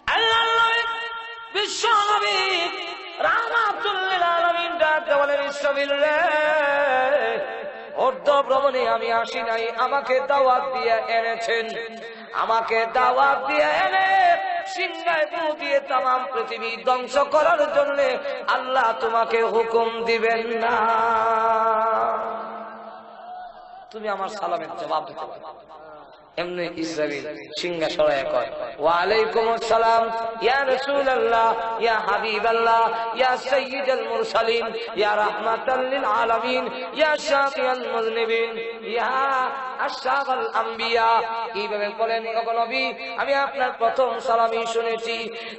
আল্লাহর নবী বিশ্ব নবী রাহমাতুল লিল আলামিন ডাকতে বলেন, ইসরাফিল রে, অর্ধ ভ্রমণে আমি আসি নাই, আমাকে দাওয়াত দিয়ে এনেছেন। আমাকে দাওয়াত দিয়ে এনে সিংহায় ফু দিয়ে তামাম পৃথিবী ধ্বংস করার জন্য আল্লাহ তোমাকে হুকুম দিবেন না। তুমি আমার সালামের জবাব দিতে পারো। এমনি ইসরাফিল সিংহা সরায় কয়, ওয়া আলাইকুমুস সালাম ইয়া রাসূলুল্লাহ, ইয়া হাবিবাল্লাহ, ইয়া সাইয়্যিদুল মুরসালিন, ইয়া রাহমাতাল লিল আলামিন, ইয়া শাফিউল মুযনিবিন, ইয়া আশরাফুল আম্বিয়া। এইভাবে বলেন, ওগো নবী, আমি আপনার প্রথম সালামই শুনেছি,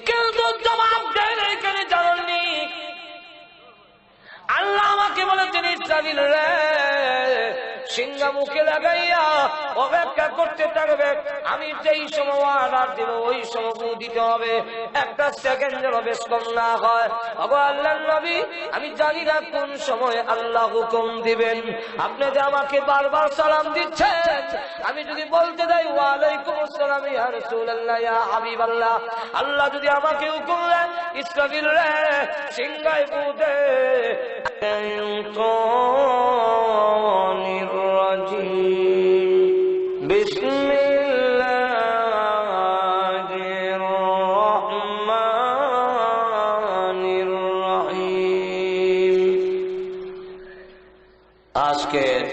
কিন্তু জবাব দেন এখানে জানেননি। আল্লাহ আমাকে বলেছেন, ইসরাফিল রে, সিংহা মুখে লাগাইয়া অপেক্ষা করতে থাকবে, আমি যেই সময় অর্ডার দিব ওই সময় দিতে হবে, একটা সেকেন্ড যেন বেশ কম না হয়। ওগো আল্লাহর নবী, আমি জানি না কোন সময় আল্লাহ হুকুম দিবেন। আপনি যে আমাকে বারবার সালাম দিচ্ছেন, আমি যদি বলতে যাই ওয়া আলাইকুমুস সালাম ইয়া রাসূলুল্লাহ, ইয়া হাবিবাল্লাহ, আল্লাহ যদি আমাকে হুকুম দেন, ইসরাফিল রে, সিংহায় ফু দে। আজকের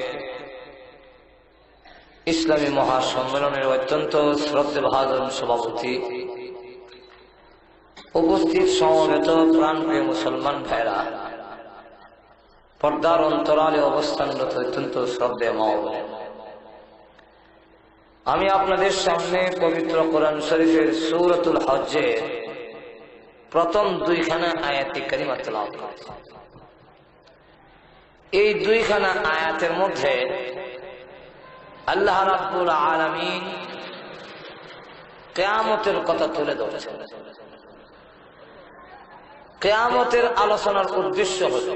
ইসলামী মহাসম্মেলনের অত্যন্ত শ্রদ্ধেভাজন সভাপতি, উপস্থিত সমবেত প্রাণপ্রিয় মুসলমান ভাইরা, পর্দার অন্তরালে অবস্থানরত অত্যন্ত শ্রদ্ধেয় মা, আমি আপনাদের সামনে পবিত্র কোরআন শরীফের সূরাতুল হজ্জের প্রথম দুইখানা আয়াতে কারিমা তেলাওয়াত করছি। এই দুইখানা আয়াতের মধ্যে আল্লাহ রাব্বুল আলামিন কিয়ামতের কথা তুলে ধরেছেন। কিয়ামতের আলোচনার উদ্দেশ্য হল,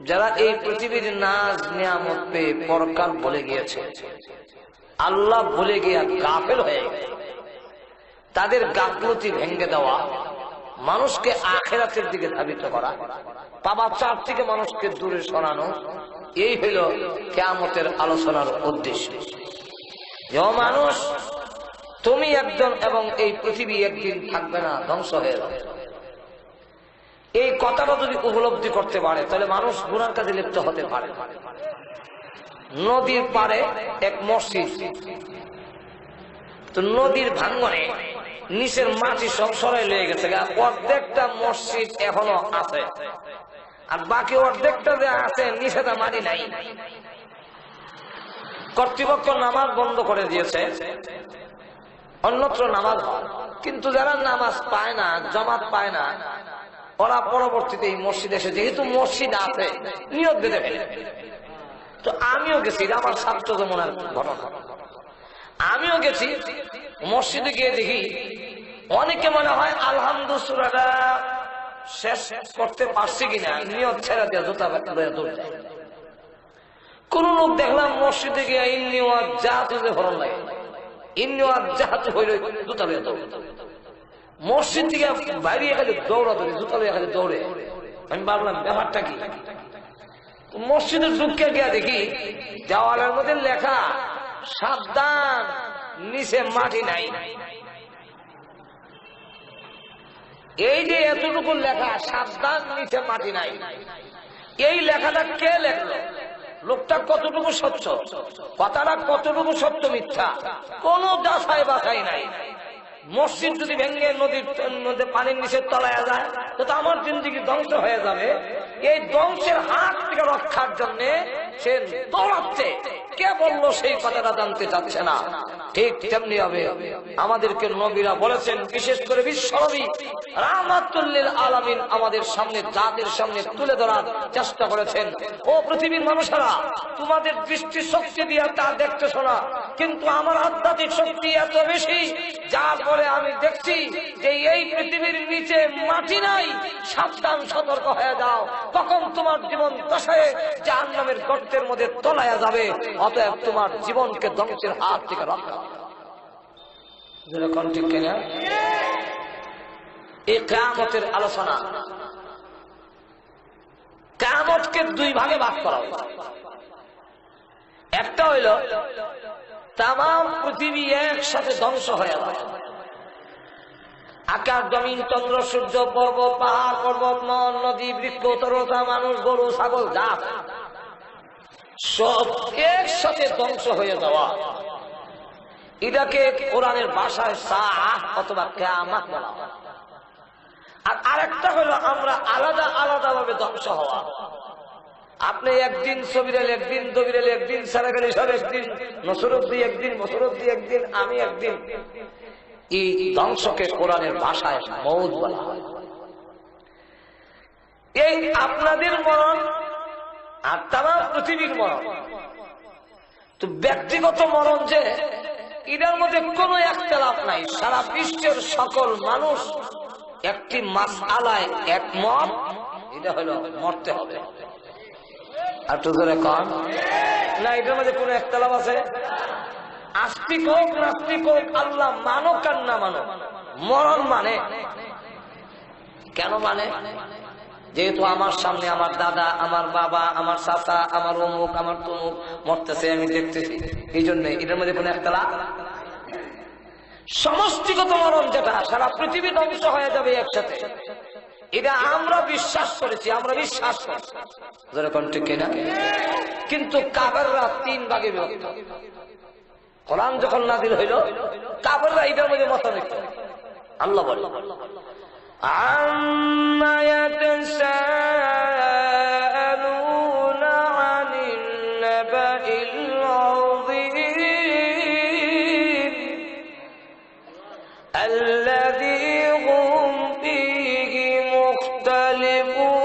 যারা এই পৃথিবীর নাজ নিয়ামত পেয়ে পরকাল ভুলে গিয়েছে, আল্লাহ ভুলে গিয়ে গাফেল হয়ে গেছে, তাদের গাফলতি ভেঙে দেওয়া, মানুষকে আখিরাতের দিকে ধাবিত করা, পাপাচার থেকে মানুষকে দূরে সরানো, এই হইল কিয়ামতের আলোচনার উদ্দেশ্য। যে মানুষ, তুমি একজন এবং এই পৃথিবী একদিন থাকবে না, ধ্বংস হয়ে যাবে। এই কথাটা যদি উপলব্ধি করতে পারে, তাহলে মানুষ গুনার কাজে লিপ্ত হতে পারে। নদীর পাড়ে এক মসজিদ, তো নদীর ভাঙ্গনে নিচের মাটি সব সরাই লেগে গেছে, অর্ধেকটা মসজিদ এখনো আছে, আর বাকি অর্ধেকটা যে আছে নিচেটা মাটি নাই। কর্তৃপক্ষ নামাজ বন্ধ করে দিয়েছে, অন্যত্র নামাজ হয়, কিন্তু যারা নামাজ পায় না, জামাত পায় না, ওরা পরবর্তীতে এই মসজিদ এসে, যেহেতু মসজিদ আছে, নিয়ত বেঁধে ফেলে। তো আমিও গেছি, আমার ছাত্র জমানার ঘটনা, আমিও গেছি মসজিদে, গিয়ে দেখি অনেকে মনে হয় আলহামদুলিল্লাহ শেষ করতে পারছি কিনা, নিয়ত ছেড়ে দিয়ে জুতা দৌড় যায়। কোন লোক দেখলাম মসজিদে গিয়ে ইন্নি ওয়াজ্জাহতু যে ফরন লাগে, ইন্নি ওয়াজ্জাহতু হইল জুতা লইয়া দৌড়। মসজিদ থেকে বাইরে খালি দৌড়াদৌড়ি, জুতা লইয়া খালি দৌড়ে। আমি ভাবলাম ব্যাপারটা কি। মসজিদের ঢুকে গিয়া দেখি দেওয়ালের মধ্যে লেখা, সাবধান, নিচে মাটি নাই। এই যে এতটুকু লেখা, সাবধান, নিচে মাটি নাই, এই লেখাটা কে লেখলো, লোকটা কতটুকু সত্য, কথাটা কতটুকু সত্য মিথ্যা, কোন যাচাই বাছাই নাই। মসজিদ যদি ভেঙে নদীর মধ্যে পানির নিচে তলায় যায়, তো আমার জিন্দেগি ধ্বংস হয়ে যাবে। এই ধ্বংসের হাত থেকে রক্ষার জন্য সে দৌড়াচ্ছে। কে বললো সেই কথাটা জানতে চাচ্ছে না। ঠিক তেমনি হবে আমাদেরকে নবীরা বলেছেন, বিশেষ করে বিশ্বনবী রাহমাতুল লিল আলামিন আমাদের সামনে, জাতির সামনে তুলে ধরার চেষ্টা করেছেন। ও পৃথিবীর মানুষেরা, তোমাদের দৃষ্টি শক্তি দিয়ে তা দেখতেছো না, কিন্তু আমার আধ্যাত্মিক শক্তি এত বেশি, যার ফলে আমি দেখছি যে এই পৃথিবীর নিচে মাটি নাই। সাবধান, সতর্ক হয়ে যাও, কখন তোমার জীবন দশায় জাহান্নামের গর্তের মধ্যে তলায়া যাবে। অতএব তোমার জীবনকে ধ্বংসের হাত থেকে রক্ষা। ঠিক কিনা? এই কিয়ামতের আলোচনা। কিয়ামতকে দুই ভাগে ভাগ করা হয়েছে। একটা হইল তামাম পৃথিবী একসাথে ধ্বংস হয়ে যাবে, আকাশ জমিন চন্দ্র সূর্য পর্বত পাহাড় পর্বত নদ নদী বৃক্ষ তরতা মানুষ গরু ছাগল যা সব একসাথে ধ্বংস হয়ে যাওয়া, এটাকে কোরআনের ভাষায় সাআহ অথবা কিয়ামত বলা হয়। আর আরেকটা হলো আমরা আলাদা আলাদা ভাবে ধ্বংস হওয়া। আপনি একদিন সবিরাল একদিন দবিরাল একদিন সারাগালি সব একদিন নসরুদ্দি একদিন মসরুদ্দি একদিন আমি একদিন, এই ধ্বংসকে কোরআনের ভাষায় মউত বলা হয়। এই আপনাদের মরণ আর তামাম পৃথিবীর মরণ, তো ব্যক্তিগত মরণ যে এটার মধ্যে কোনো একতলাফ নাই। সারা বিশ্বের সকল মানুষ একটি মাসআলায় একমত, এটা হলো মরতে হবে। আর তো ধরে কম না, এটার মধ্যে কোনো একতলাফ আছে? আস্তিক হোক নাস্তিক হোক, আল্লাহ মানক আর না মানক, মরণ মানে। কেন মানে? যেহেতু আমার সামনে আমার দাদা আমার বাবা আমার চাচা আমার অমুক আমার তমুক মরতেছে, আমি দেখতেছি, এই জন্য এটার মধ্যে কোনো একতলাফ। সমষ্টিগত মরণ যেটা সারা পৃথিবী ধ্বংস হয়ে যাবে একসাথে, এটা আমরা বিশ্বাস করেছি, আমরা বিশ্বাস করছি, যেরকম ঠিক কিনা? কিন্তু কাফেররা তিন ভাগে বিভক্ত। কোরআন যখন নাযিল হইল কাফেররা এটার মধ্যে মতানৈক্য। আল্লাহ বলে আম্মা ইয়াতাসাআলুনা আনিন নাবাইল আযীম আল্লাযী হুম ফীহি মুখতালিফুন।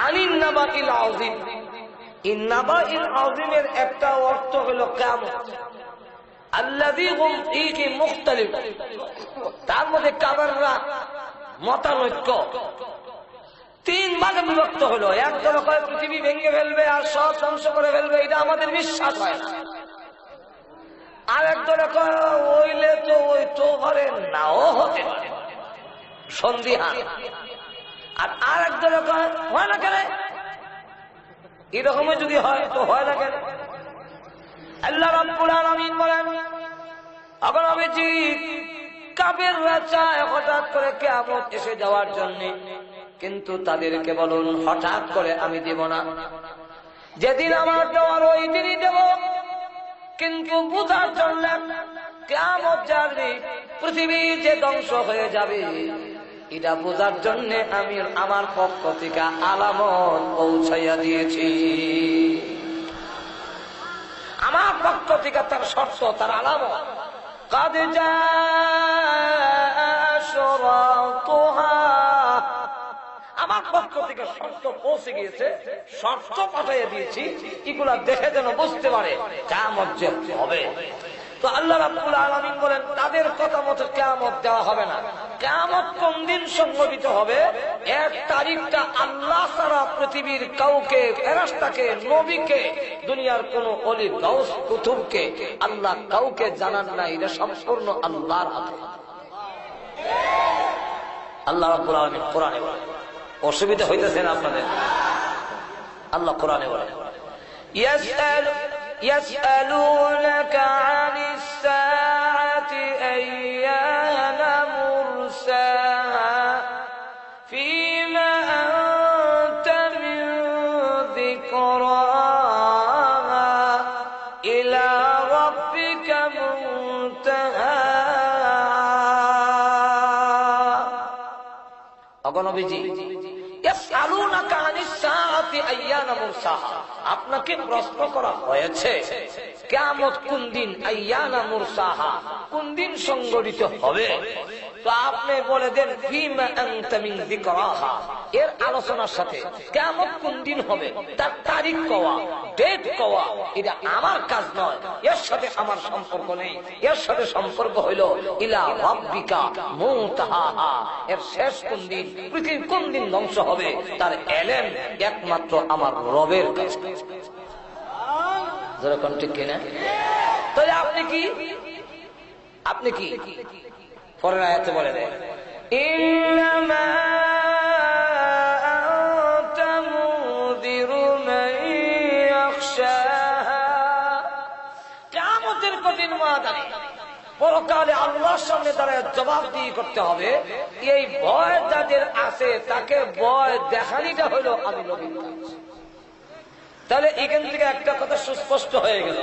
আনিন নাবাইল আযীম, নাবাইল আযীমের একটা অর্থ হলো কিয়ামত। আল্লাযী হুম ফীহি মুখতালিফুন, তার মধ্যে কাফেররা মতানৈক্য। তিন ভাগে বিভক্ত হলো। একদল কয় পৃথিবী ভেঙে ফেলবে আর সব ধ্বংস করে ফেলবে, এটা আমাদের বিশ্বাস হয় না। আর একদল কয় ওইলে তো ওই তো পারে নাও হতে পারে, সন্দিহান। আর আর একদল কয় হয় না কেন, এরকমই যদি হয় তো হয় না কেন? আল্লাহ রাব্বুল আলামিন বলেন, আবার নবীজি কাফেররা চায় হঠাৎ করে কিয়ামত এসে যাওয়ার জন্য, কিন্তু তাদেরকে বলুন হঠাৎ করে আমি দেব না, যেদিন আমার দেওয়ার ওই দিনই দেব। কিন্তু বুঝার জন্য কিয়ামত যাবে, পৃথিবী যে ধ্বংস হয়ে যাবে, এটা বোঝার জন্য আমি আমার পক্ষ থেকে আলামত পৌঁছাইয়া দিয়েছি। আমার পক্ষ থেকে তার শর্ত তার আলামত, قد جاء أشراطها, আমার পক্ষ থেকে শর্ত পৌঁছে গিয়েছে, শর্ত পাঠিয়ে দিয়েছি, এগুলা দেখে যেন বুঝতে পারে কিয়ামত যে হবে। তো আল্লাহ রাব্বুল আলামিন বলেন তাদের কথা মতো কিয়ামত দেওয়া হবে না। কিয়ামত কোন দিন সংঘটিত হবে? এক তারিখটা আল্লাহ ছাড়া পৃথিবীর কাউকে, ফেরেশতাকে, নবীকে, দুনিয়ার কোন ওলি গাউস কুতুবকে আল্লাহ কাউকে জানান না, এটা সম্পূর্ণ আল্লাহর হাতে। আল্লাহ রাব্বুল আলামিন কোরআনে বলেন, অসুবিধা হইতেছে না আপনাদের? আল্লাহ কোরআনে বলেন يسألونك عن الساعة أيان مرساها فيما أنت من ذكراها إلى ربك منتهاها। أقول نبيجي يسألونك عن الساعة أيان مرساها, আপনাকে প্রশ্ন করা হয়েছে কিয়ামত কোন দিন, আইয়ানা মুরসাহা, কোন দিন সংঘটিত হবে। তো আপনি বলে দেন ফিমা আনতা মিন যিকরাহা, এর আলোচনার সাথে কিয়ামত কোন দিন হবে তার তারিখ কওয়া, ডেট কওয়া, এটা আমার কাজ নয়, এর সাথে আমার সম্পর্ক নেই। এর সাথে সম্পর্ক হইল ইলা রাব্বিকা মুনতাহাহা, এর শেষ কোন দিন, পৃথিবী কোন দিন ধ্বংস হবে তার এলেম একমাত্র আমার রবের কাছে। যেরকম ঠিক কিনা? তাহলে আপনি কি পরের আয়াতে বলে দেয় ইন্নামা আনতা মুযিরু মান ইয়াখশাহা। কিয়ামতের কঠিন ময়দানে পরকালে আল্লাহর সামনে দাঁড়ায় জবাবদিহি করতে হবে। এই ভয় যাদের আছে তাকে ভয় দেখানিটা হলো আমি নবীর কাজ। তাহলে এখান থেকে একটা কথা সুস্পষ্ট হয়ে গেল,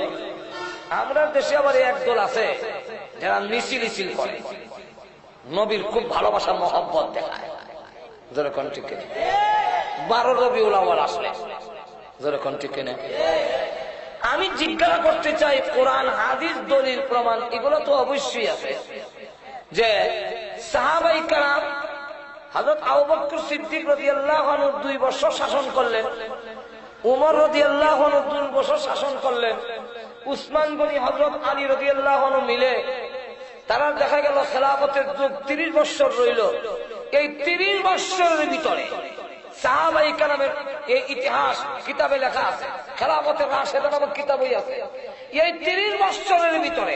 আমরা দেশে আবার একদল আছে যারা মিছিল করে, নবীর খুব ভালোবাসা মহব্বত দেখায়। যেরকম ঠিক কিনা? 12 রবিউল আউয়াল আসলে যেরকম ঠিক কিনা? আমি জিজ্ঞাসা করতে চাই, কোরআন হাদিস দলিল প্রমাণ এগুলো তো অবশ্যই আছে যে সাহাবায়ে কেরাম হযরত আবু বকর সিদ্দিক রাদিয়াল্লাহু আনহু 2 বছর শাসন করলেন, উমর রাদিয়াল্লাহু আনহু 2 বছর শাসন করলেন, উসমান গনি হযরত আলী রাদিয়াল্লাহু আনহু মিলে তারা দেখা গেল খেলাফতের যুগ 30 বছর রইল। এই 30 বছরের ভিতরে সাহাবায়ে কেরামের এই ইতিহাস কিতাবে লেখা আছে, খেলাফতের রাশেদা নামক কিতাবই আছে। এই 30 বছরের ভিতরে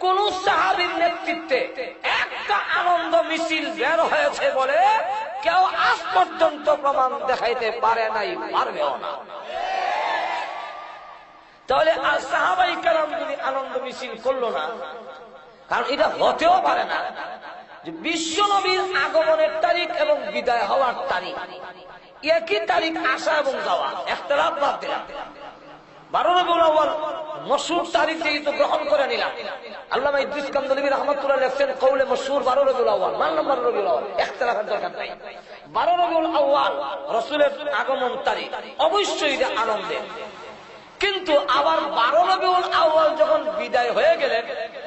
কোন সাহাবীর নেতৃত্বে একটা আনন্দ মিছিল বের হয়েছে বলে কেউ আজ পর্যন্ত প্রমাণ দেখাইতে পারে নাই, পারবেও না। তাহলে সাহাবায়ে কেরাম যদি আনন্দ মিছিল করলো না, কারণ এটা হতেও পারে না যে বিশ্ব নবীর আগমনের তারিখ এবং বিদায় হওয়ার তারিখ একই তারিখ, আসা এবং যাওয়া ইখতিলাফ বাদ দিলাম। 12 রবিউল আউয়াল মশহুর তারিখ যেহেতু গ্রহণ করে নিলাম, আল্লামা ইদ্রিস কান্দহলবী রাহমাতুল্লাহ লেখছেন কওলে মশহুর 12 রবিউল আউয়াল, মানলাম 12 রবিউল আউয়াল, ইখতিলাফের দরকার নাই। 12 রবিউল আউয়াল রাসূলের আগমন তারিখ, অবশ্যই এটা আনন্দের। কিন্তু আবার 12 রবিউল আউয়াল যখন বিদায় হয়ে গেলেন,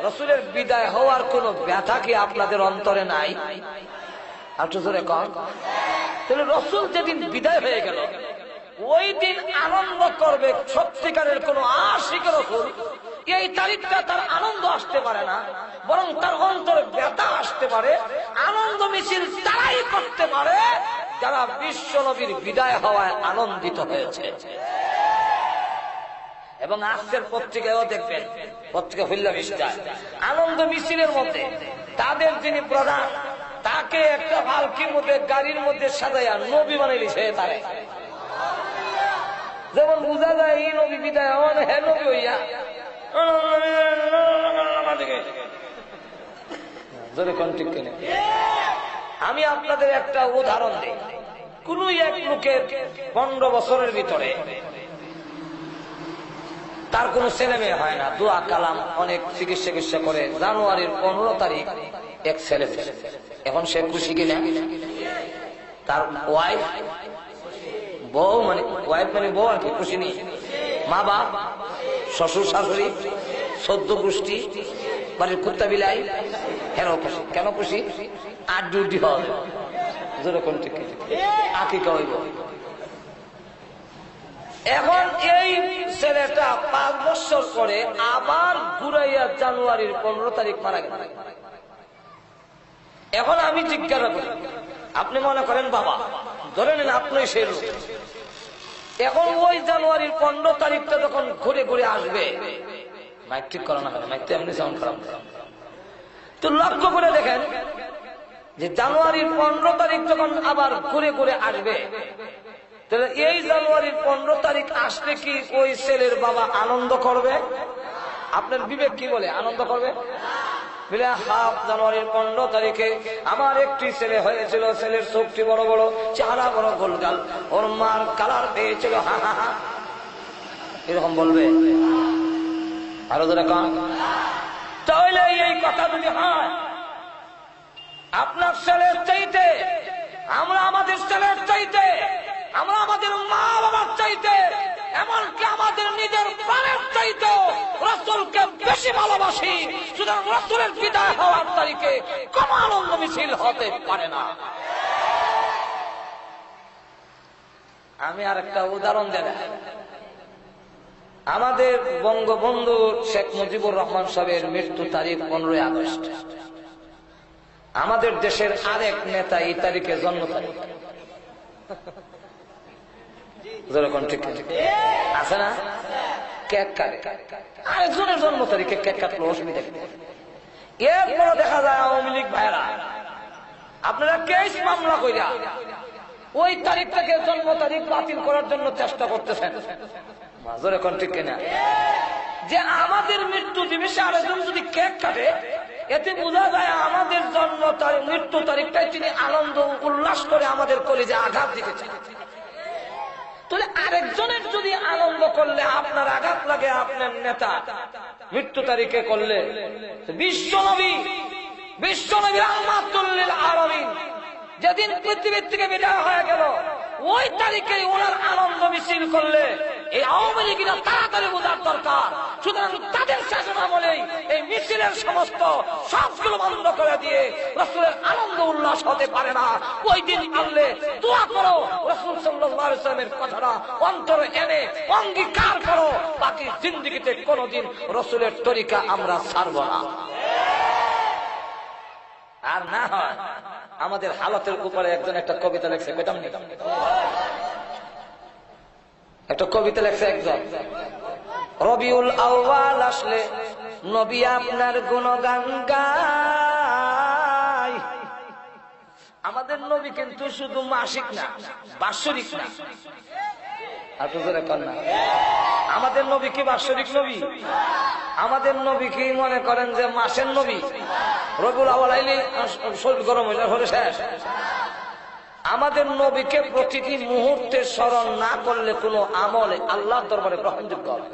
রাসূলের বিদায় হওয়ার কোন ব্যথা কি আপনাদের অন্তরে নাই? একটু জোরে কন। তাহলে রাসূল যেদিন বিদায় হয়ে গেল ওই দিন আনন্দ করবে সত্যিকারের কোন আশিক রাসূল, এই তারিখটা তার আনন্দ আসতে পারে না, বরং তার অন্তরে ব্যথা আসতে পারে। আনন্দ মিছিল তারাই করতে পারে যারা বিশ্ব নবীর বিদায় হওয়ায় আনন্দিত হয়েছে। এবং আজকের পত্রিকায়ও দেখবেন, পত্রিকা খুললে বিস্তার আনন্দ মিছিলের মধ্যে তাদের যিনি প্রধান তাকে একটা পালকির মধ্যে গাড়ির মধ্যে সাজাইয়া নবী বানাই দিছে তারে। যেমন বোঝা যায় এই নবী বিদায় হওয়ার হে নবী হইয়া আমি আপনাদের একটা উদাহরণ দিই। কোন এক লোকের 15 বছরের ভিতরে তার কোন ছেলে মেয়ে হয় না, দোয়া কালাম অনেক চিকিৎসা করে, জানুয়ারির 15 তারিখ এক ছেলে। এখন সে খুশি কিনা? তার ওয়াইফ বউ মানে ওয়াইফ মানে বউ আর কি, খুশি নেই। মা বাপ, শ্বশুর শাশুড়ি, 14 গোষ্ঠী, বাড়ির কুত্তা বিলাই হেরো খুশি। কেন খুশি? আর ডিউটি হবে যেরকম ঠিক আকিকা হইব। এখন এই ছেলেটা 5 বছর পরে আবার ঘুরাইয়া জানুয়ারির 15 তারিখ মারা গেল। এখন আমি জিজ্ঞাসা করি, আপনি মনে করেন বাবা, ধরে নেন আপনি সেই লোক। এখন ওই জানুয়ারির 15 তারিখটা যখন ঘুরে ঘুরে আসবে, মাইক ঠিক করা না হবে, মাইক তো এমনি সাউন্ড খারাপ, তো লক্ষ্য করে দেখেন যে জানুয়ারির 15 তারিখ যখন আবার ঘুরে ঘুরে আসবে, তাহলে এই জানুয়ারির 15 তারিখ আসলে কি ওই ছেলের বাবা আনন্দ করবে? আপনার বিবেক কি বলে? আনন্দ করবে? বলে হাফ জানুয়ারির 15 তারিখে আমার একটি ছেলে হয়েছিল, ছেলের চোখটি বড় বড়, চেহারা বড় গোলগাল, ওর মার কালার পেয়েছিল, হা হা হা, এরকম বলবে? আরো যারা কম। তাহলে এই কথা যদি হয়, আপনার ছেলের চাইতে, আমরা আমাদের ছেলের চাইতে, আমরা আমাদের মা বাবার চাইতে, এমনকি আমাদের নিজের প্রাণের চাইতে রাসূলকে বেশি ভালোবাসি। সুতরাং রাসূলের বিদায় হওয়ার তারিখে কোন আনন্দ মিছিল হতে পারে না। আমি আর একটা উদাহরণ দেব। আমাদের বঙ্গবন্ধু শেখ মুজিবুর রহমান সাহেবের মৃত্যু তারিখ 15 আগস্ট। আমাদের দেশের আরেক নেতা এই তারিখে জন্ম তারিখ আছে না? কেক কাটে, আরেকজনের জন্ম তারিখে কেক কাটলো অসুবিধা কি? এরপরে দেখা যায় আওয়ামী লীগ ভাইরা আপনারা কেস মামলা কইরা ওই তারিখটাকে জন্ম তারিখ বাতিল করার জন্য চেষ্টা করতেছেন। মাজরে কোন ঠিক কিনা? যে আমাদের মৃত্যু দিবসে আরেকজন যদি কেক কাটে এতে বোঝা যায় আমাদের জন্ম তারিখ মৃত্যু তারিখটাই তিনি আনন্দ উল্লাস করে আমাদের কলিজে আঘাত দিতেছেন। তাহলে আরেকজনের যদি আনন্দ করলে আপনার আঘাত লাগে, আপনার নেতা মৃত্যু তারিখে করলে বিশ্বনবী রাহমাতুল লিল আলামিন যেদিন পৃথিবীর থেকে বিদায় হয়ে গেল ওই তারিখে ওনার আনন্দ মিছিল করলে এই আওয়ামী লীগরা তাড়াতাড়ি বোঝার দরকার। সুতরাং তাদের শাসনামলেই এই মিছিলের সমস্ত সবগুলো বন্ধ করে দিয়ে রাসূলের আনন্দ উল্লাস হতে পারে না। ওই দিন আনলে দোয়া করো, রাসূল সাল্লাল্লাহু আলাইহি ওয়াসাল্লামের কথাটা অন্তরে এনে অঙ্গীকার করো, বাকি জিন্দেগিতে কোনোদিন রাসূলের তরিকা আমরা ছাড়ব না। আর না হয় আমাদের হালতের উপরে একজন একটা কবিতা লেখছে, পেতাম নি একটা কবিতা লেখছে একজন, রবিউল আউয়াল আসলে নবী আপনার গুণগান গায়। আমাদের নবী কিন্তু শুধু মাসিক না, বাৎসরিক না। আমাদের নবী কি বাৎসরিক নবী? আমাদের নবী কি মনে করেন যে মাসের নবী? রবিউল আউয়াল আইলে শরীর গরম হয়ে যায় শেষ। আমাদের নবীকে প্রতিটি মুহূর্তে স্মরণ না করলে কোনো আমলে আল্লাহর দরবারে গ্রহণযোগ্য হবে।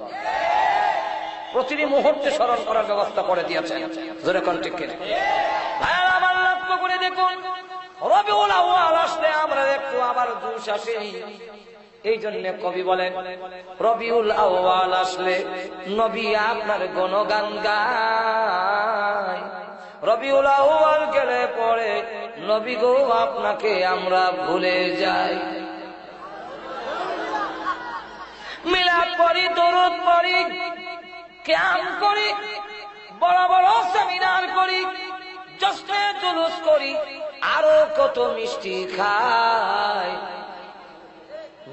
প্রতিটি মুহূর্তে স্মরণ করার ব্যবস্থা করে দিয়েছেন। জোরে কোন ঠিক কিনা? ভাইরা আমার লক্ষ্য করে দেখুন, রবিউল আউয়াল আসলে আমরা একটু আবার জোশ আসে। এই জন্য কবি বলেন রবিউল আউয়াল আসলে নবী আপনার গুণগান গায়। রবিউল আউয়াল গেলে পরে নবী গো আপনাকে আমরা ভুলে যাই। মিলাদ পড়ি, দরুদ পড়ি, কিয়াম করি, বড় বড় সেমিনার করি, জশ্নে জুলুস করি, আরো কত মিষ্টি খাই।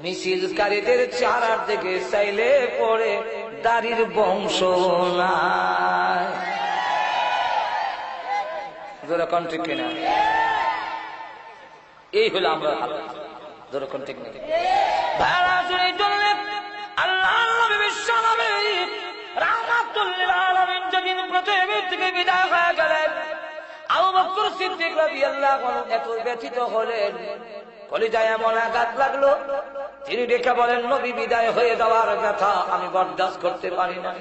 মিছিলকারীদের চেহারার দিকে চাইলে পড়ে দাড়ির বংশ নাই। যেরকম ঠিক কিনা? এই হলো আমরা যেরকম ঠিক না। আল্লাহ নবী বিশ্ব নবী রাহমাতুল লিল আলামিন যেদিন পৃথিবী থেকে বিদায় হয়ে গেলেন, আবু বকর সিদ্দিক রাদিয়াল্লাহু আনহু এত ব্যথিত হলেন, কলিজায় এমন আঘাত লাগলো, তিনি ডেকে বলেন নবী বিদায় হয়ে যাওয়ার ব্যথা আমি বরদাস্ত করতে পারি না।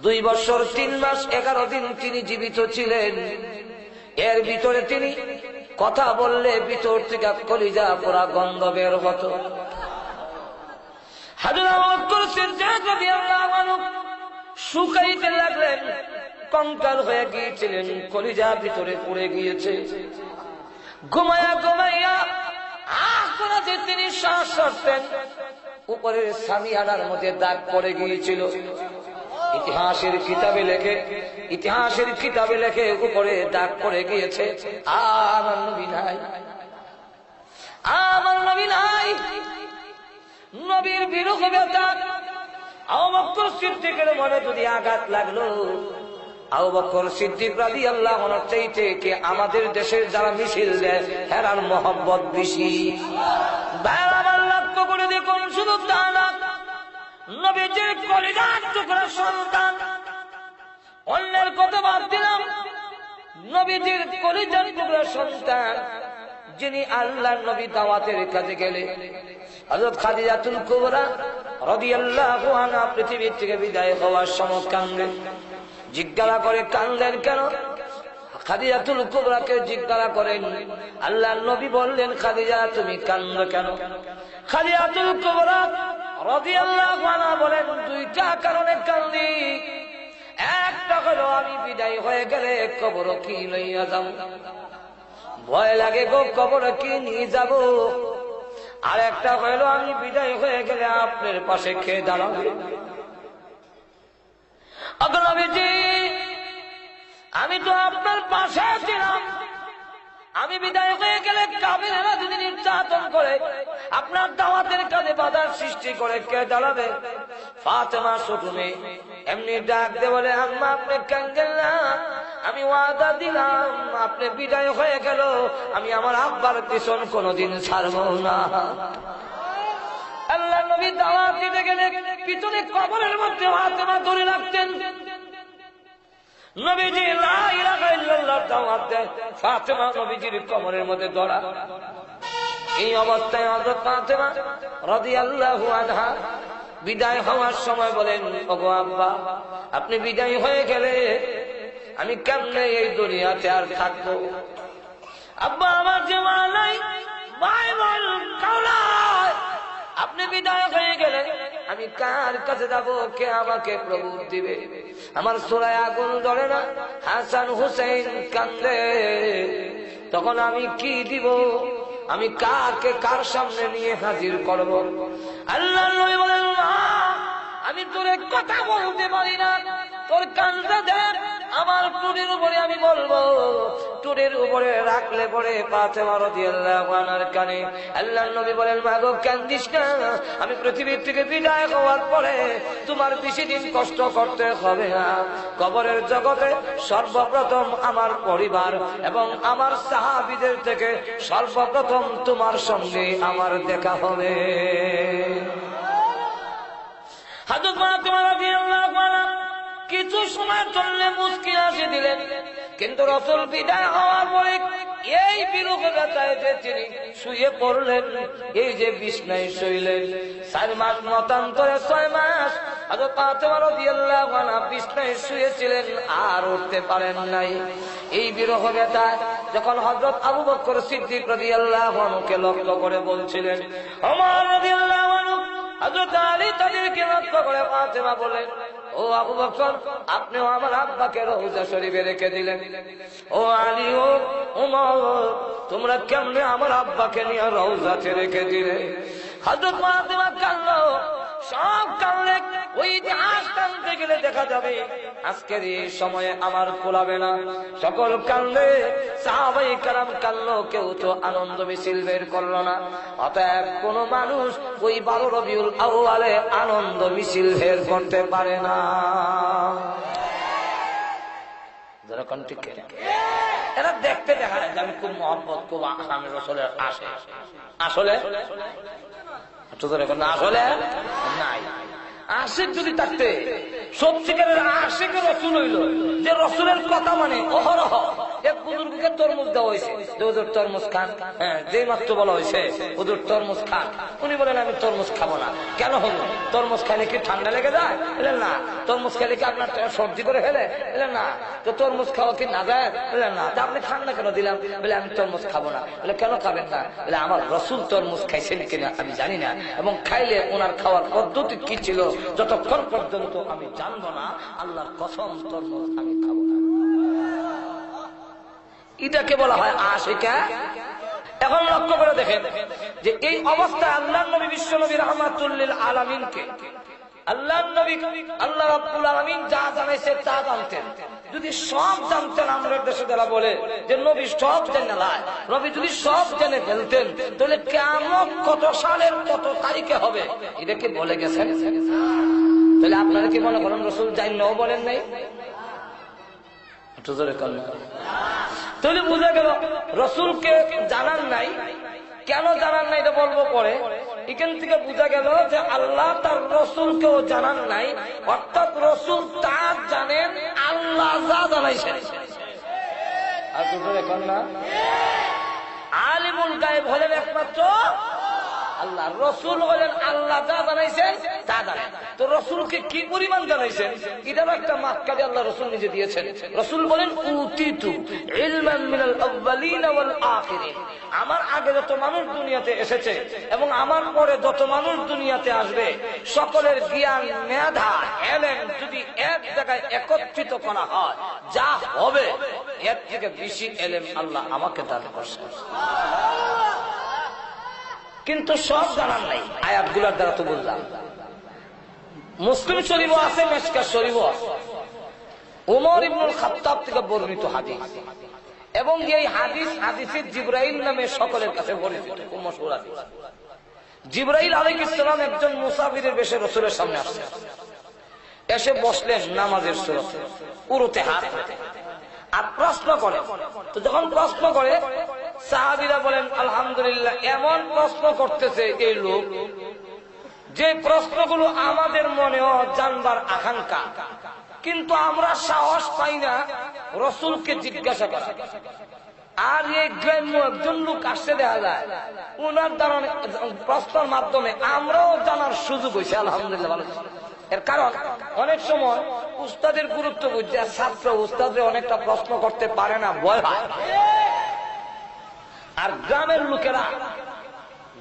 2 বছর 3 মাস 11 দিন তিনি জীবিত ছিলেন। এর ভিতরে তিনি কথা বললে ভিতর থেকে কলিজা পুরা গন্ধ বের হতো। হযরত আবু বকর সিদ্দিক রাদিয়াল্লাহু আনহু শুকাইতে লাগলেন, কঙ্কাল হয়ে গিয়েছিলেন, কলিজা ভিতরে পুড়ে গিয়েছে। ঘুমায়া ঘুমাইয়া আখরাতে তিনি শ্বাস ছাড়তেন, উপরে সামিয়ানার মধ্যে দাগ পড়ে গিয়েছিল। ইতিহাসের কিতাবে লেখে উপরে দাগ পড়ে গিয়েছে, আমার নবী নাই, আমার নবী নাই। নবীর বিরহ ব্যথা আবু বকর সিদ্দিকের মনে যদি আঘাত লাগলো, আবু বকর সিদ্দিক রাদিয়াল্লাহু আনহু চাইতে কি আমাদের দেশের যারা মিছিল দেয় হেরার মহব্বত বেশি। বারবার লক্ষ্য করে দেখুন, শুধু তা না, নবীজির কলিজার টুকরা সন্তান, অন্যের কথা বাদ দিলাম, নবীজির কলিজার টুকরা সন্তান যিনি আল্লাহর নবী দাওয়াতের কাজে গেলে হযরত খাদিজাতুল কুবরা রাদিয়াল্লাহু আনহা পৃথিবী থেকে বিদায় হওয়ার সময় কাঁদলেন। জিজ্ঞাসা করে কাঁদলেন কেন? খাদিজাতুল কুবরাকে জিজ্ঞাসা করেন, আল্লাহর নবী বললেন খাদিজা তুমি কাঁদো কেন? খাদিজাতুল কুবরা রাদিয়াল্লাহু আনহা বলেন 2টা কারণে কাঁদি। একটা হলো আমি বিদায় হয়ে গেলে কবর কি লইয়া যাব, ভয় লাগে গো কবর কি নিয়ে যাব। আর একটা হলো আমি বিদায় হয়ে গেলে আপনার পাশে খেয়ে দাঁড়াবো। নবীজি আমি তো আপনার পাশে ছিলাম, আমি বিদায় হয়ে গেলে কাফেররা যদি নির্যাতন করে আপনার দাওয়াতের কাজে বাধার সৃষ্টি করে কে দাঁড়াবে? ফাতেমা ছোট মেয়ে এমনি ডাক দিয়ে বলে, আম্মা আপনি কাঁদেন না, আমি ওয়াদা দিলাম আপনি বিদায় হয়ে গেল আমি আমার আব্বার পিছন কোনোদিন ছাড়বো না। আল্লাহ নবী দাওয়াত দিতে গেলে পিছনে কবরের মধ্যে ফাতেমা ধরে রাখতেন। নবীজি লা ইলাহা ইল্লাল্লাহ দাওয়াত দেয়, ফাতেমা নবীজির কবরের মধ্যে ধরা। এই অবস্থায় হযরত ফাতেমা রাদিয়াল্লাহু আনহা বিদায় হওয়ার সময় বলেন, ওগো আব্বা আপনি বিদায় হয়ে গেলে আমি কেমনে এই দুনিয়াতে আর থাকবো? আব্বা আমার যে মা নাই, ভাই বোন কেউ নাই, আপনি বিদায় হয়ে গেলে আমি কার কাছে যাবো? কে আমাকে প্রভু দিবে? আমার চুলায় আগুন ধরে না, হাসান হুসেইন কান্দে, তখন আমি কি দিব? আমি কাকে কার সামনে নিয়ে হাজির করব? আল্লাহ নবী বলেন, আমি তোর কথা বলতে পারি না, তোর কানটা দেখ, আমার টুরির উপরে আমি বলবো। টুরির উপরে রাখলে পরে ফাতেমা রাদিয়াল্লাহু আনহার কানে আল্লাহ নবী বলেন, মা গো কান্দিস না, আমি পৃথিবীর থেকে বিদায় হওয়ার পরে তোমার বেশি দিন কষ্ট করতে হবে না। কবরের জগতে সর্বপ্রথম আমার পরিবার এবং আমার সাহাবীদের থেকে সর্বপ্রথম তোমার সঙ্গে আমার দেখা হবে। হযরত ফাতেমা রাদিয়াল্লাহু আনহা কিছু সময় চললে মুস্কি হাসি দিলেন, কিন্তু রাসূল বিদায় হওয়ার পরে এই বিরহ ব্যথায় যে তিনি শুয়ে পড়লেন, এই যে বিছনায় শুইলেন, 4 মাস মতান্তরে 6 মাস হযরত ফাতেমা রাদিয়াল্লাহু আনহা বিছনায় শুয়েছিলেন, আর উঠতে পারেন নাই। এই বিরহ ব্যথা যখন হযরত আবু বকর সিদ্দিক রাদিয়াল্লাহু আনহুকে লক্ষ্য করে বলছিলেন, ওমর রাদিয়াল্লাহু আনহু, হযরত আলী তাদেরকে লক্ষ্য করে ফাতেমা বলেন, ও আবু বকর আপনিও আমার আব্বাকে রওজা শরীফে রেখে দিলেন, ও আলী ও ওমর তোমরা কেমনে আমার আব্বাকে নিয়ে রওজাতে রেখে দিলে? হযরত ফাতেমা কাঁদলো, সব কারণে ওই ইতিহাস টানতে গেলে দেখা যাবে আজকের এই সময়ে আমার কোলাবে না। সকল কান্দে, সাহাবায়ে কেরাম কান্দলো, কেউ তো আনন্দ মিছিল বের করলো না। অতএব কোন মানুষ ওই 12 রবিউল আউয়ালে আনন্দ মিছিল বের করতে পারে না। যারা কন্টিকে এরা দেখতে দেখা যায় যে আমি খুব মহব্বত, খুব আমি রসুলের আসে, আসলে আসলে নাই। আশিক যদি থাকতে সত্যিকারের আশিকের রসুল হইল যে রসুলের কথা মানে অহরহ। এক বুজুর্গকে তরমুজ দেওয়া হয়েছে, হুজুর তরমুজ খান, হ্যাঁ যেই মাত্র বলা হয়েছে হুজুর তরমুজ খান, উনি বলেন আমি তরমুজ খাবো না। কেন হলো? তরমুজ খাইলে কি ঠান্ডা লেগে যায়? বললেন না। তরমুজ খাইলে কি আপনার সর্দি করে ফেলে? বললেন না। তো তরমুজ খাওয়া কি না যায়? বললেন না। তা আপনি খান না কেন? দিলাম। বলে আমি তরমুজ খাবো না। বলে কেন খাবেন না? বলে আমার রসুল তরমুজ খাইছেন কিনা আমি জানি না, এবং খাইলে ওনার খাওয়ার পদ্ধতি কি ছিল যতক্ষণ পর্যন্ত আমি জানবো না, আল্লাহর কসম তরমুজ আমি খাবো না। এটাকে বলা হয় আশিকা। এখন লক্ষ্য করে দেখেন যে এই অবস্থায় আল্লাহ নবী বিশ্ব নবী রাহমাতুল লিল আলামিনকে আল্লাহ নবী আল্লাহ রাব্বুল আলামিন যা জানাইছে তা জানতেন। যদি সব জানতেন, আমরা দেশে যারা বলে যে নবী সব জেনে নাই, নবী যদি সব জেনে ফেলতেন তাহলে কিয়ামত কত সালের কত তারিখে হবে এটাকে বলে গেছেন। তাহলে আপনারা কি মনে করেন রাসূল জানেনও বলেন নাই? তাহলে বুঝা গেল রাসূলকে জানান নাই। কেন জানান নাই এটা বলবো পরে। এখান থেকে বুঝা গেল যে আল্লাহ তার রসুলকেও জানান নাই, অর্থাৎ রসুল তা জানেন আল্লাহ যা জানাইছেন। আর এখন না আলিমুল গায়েব হলেন একমাত্র আল্লাহ, রসুল হলেন আল্লাহ যা জানাইছেন তা জানেন। তো রসুলকে কি পরিমাণ জানাইছেন এটারও একটা মাপকাঠি আল্লাহ রসুল নিজে দিয়েছেন। রসুল বলেন উতিতু ইলমান মিনাল আউয়ালিনা ওয়াল আখিরিন, আমার আগে যত মানুষ দুনিয়াতে এসেছে এবং আমার পরে যত মানুষ দুনিয়াতে আসবে সকলের জ্ঞান, মেধা, এলেম যদি এক জায়গায় একত্রিত করা হয় যা হবে এর থেকে বেশি এলেম আল্লাহ আমাকে দান করছেন। কিন্তু সব জানার নাই। আয়াতগুলোর দ্বারা তো বুঝলাম। মুসলিম শরীফও আছে, মিশকাত শরীফও আছে। ওমর ইবনুল খাত্তাব থেকে বর্ণিত হাদিস, এবং এই হাদিস হাদিসে জিবরাইল নামে সকলের কাছে পরিচিত, খুব মশহুর হাদিস। জিবরাইল আলাইহিস সালাম একজন মুসাফিরের বেশে রাসূলের সামনে আসলেন, এসে বসলেন নামাজের সুরতে, উরুতে হাত রেখে, আর প্রশ্ন করে। তো যখন প্রশ্ন করে সাহাবীরা বলেন আলহামদুলিল্লাহ, এমন প্রশ্ন করতেছে এই লোক যে প্রশ্নগুলো আমাদের মনেও জানবার আকাঙ্ক্ষা, কিন্তু আমরা সাহস পাই না রাসূলকে জিজ্ঞাসা করা। আর এই গ্রাম্য একজন লোক আসছে, দেখা যায় উনার দ্বারা প্রশ্নের মাধ্যমে আমরাও জানার সুযোগ হয়েছে, আলহামদুলিল্লাহ ভালো। এর কারণ অনেক সময় উস্তাদের গুরুত্ব বুঝছে, ছাত্র উস্তাদে অনেকটা প্রশ্ন করতে পারে না, ভয় হয়। আর গ্রামের লোকেরা,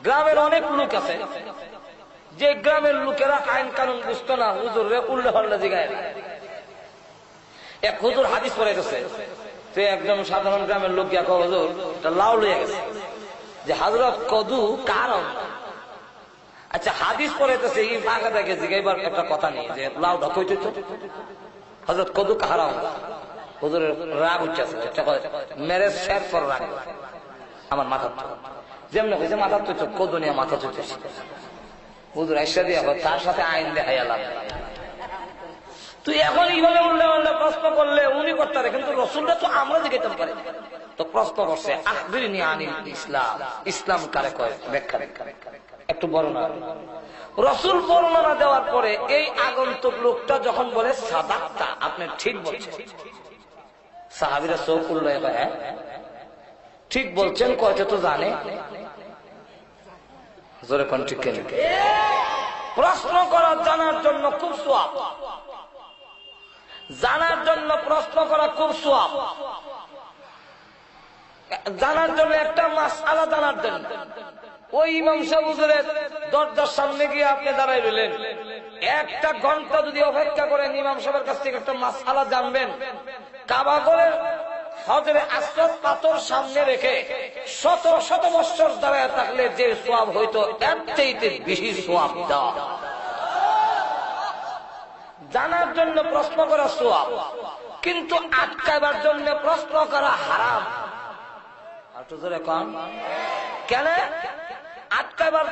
গ্রামের অনেক লোক আছে যে গ্রামের লোকেরা আইন কানুন বুঝতো না, হুজুর রে উল্লে হল্লা জিগায়। এক হুজুর হাদিস পড়াইতেছে, সে একদম সাধারণ গ্রামের লোক গিয়া কয়, হুজুর লাউ লইয়া গেছে যে হযরত কদু কার? আচ্ছা হাদিস পড়াইতেছে, এই ফাঁকা দেখে জিগাইবার একটা কথা নেই যে লাউ ঢকইতে তো হযরত কদু কাহারা? হুজুরের রাগ উঠছে, মেরে শের পর রাগ আমার মাথা, যেমন হয়েছে মাথা তো কদু নিয়ে মাথা চুটেছে। হুজুর আইসা দিয়া তার সাথে আইন দেখাইয়া লাভ। তুই এখন এইভাবে উল্টা উল্টা প্রশ্ন করলে উনি করতে পারে, কিন্তু রসুলটা তো আমরা জিজ্ঞাসা পারি। তো প্রশ্ন করছে আখবিরনি আনিল ইসলাম, ইসলাম কারে কয়, ব্যাখ্যা একটু বর্ণনা। রসুল বর্ণনা দেওয়ার পরে এই আগন্তুক লোকটা যখন বলে সাদাক্তা, আপনি ঠিক বলছেন, সাহাবীরা চোখ উল্লে, হ্যাঁ ঠিক বলছেন, কয়টা তো জানে। জোরে কোন ঠিক কেন? প্রশ্ন করা জানার জন্য খুব সওয়াব, জানার জন্য প্রশ্ন করা খুব সওয়াব। জানার জন্য একটা মাসআলা জানার জন্য ওই ইমাম সাহেব হুজুরের দরজার সামনে গিয়ে আপনি দাঁড়াই রইলেন, একটা ঘন্টা যদি অপেক্ষা করেন ইমাম সাহেবের কাছ থেকে একটা মাসআলা জানবেন, কাবা ঘরের হজরে আসওয়াদ পাথর সামনে রেখে শত শত বছর দাঁড়ায় থাকলে যে সওয়াব হইতো, এর চাইতে বেশি সওয়াব দেওয়া। জানার জন্য প্রশ্ন করা সওয়াব, কিন্তু আটকাবার জন্য প্রশ্ন করা হারাম। কেন? আটকাবার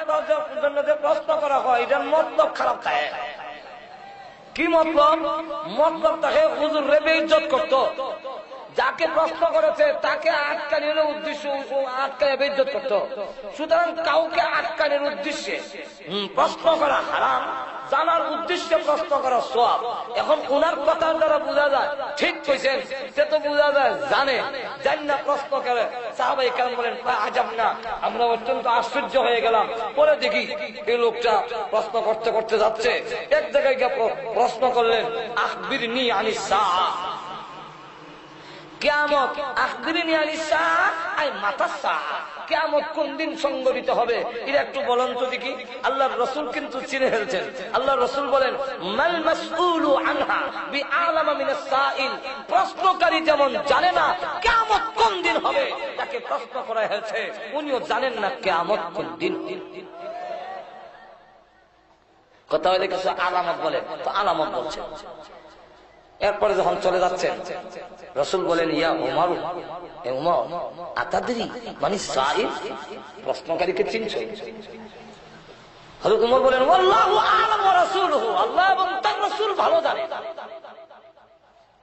জন্য যে প্রশ্ন করা হয় এটার মতলব খারাপ থাকে। কি মতলব? মতলব তাকে হুজুর রে বেইজ্জত করতো, যাকে প্রশ্ন করেছে তাকে আটকানোর উদ্দেশ্য আটকায় বেইজ্জত করতো। সুতরাং কাউকে আটকানোর উদ্দেশ্যে প্রশ্ন করা হারাম, জানার উদ্দেশ্যে প্রশ্ন করা সওয়াব। এখন ওনার কথার দ্বারা বোঝা যায় ঠিক কইছেন, সে তো বোঝা যায় জানে, জানি না প্রশ্ন করে। সাহাবায়ে কেরাম বলেন আজাব না, আমরা অত্যন্ত আশ্চর্য হয়ে গেলাম। পরে দেখি এই লোকটা প্রশ্ন করতে করতে যাচ্ছে, এক জায়গায় গিয়ে প্রশ্ন করলেন আখবিরনি আনিস সাআ, কিয়ামত। আখবিরনি আনিস সাআ আই মাতাস সাআ, কিয়ামত কোন দিন সংঘটিত হবে এটা একটু বলেন তো দেখি। আল্লাহর রাসূল কিন্তু চিনে ফেলছেন। আল্লাহর রাসূল বলেন মাল মাসউলু আনহা বিআলামা মিনাস সাইল, প্রশ্নকারী যেমন জানে না কিয়ামত কোন দিন হবে, তাকে প্রশ্ন করা হয়েছে উনিও জানেন না কিয়ামত কোন দিন। কথা হলে কিছু আলামত বলে, তো আলামত বলছেন। এরপরে যখন চলে যাচ্ছেন রাসূল বলেন ইয়া উমর, হে উমর আতাদরি মানে সাইল, প্রশ্নকারীকে চিনছো? হযরত উমর বলেন আল্লাহু আ'লাম ওয়া রাসূলুহু, আল্লাহ এবং তার রাসূল ভালো জানে।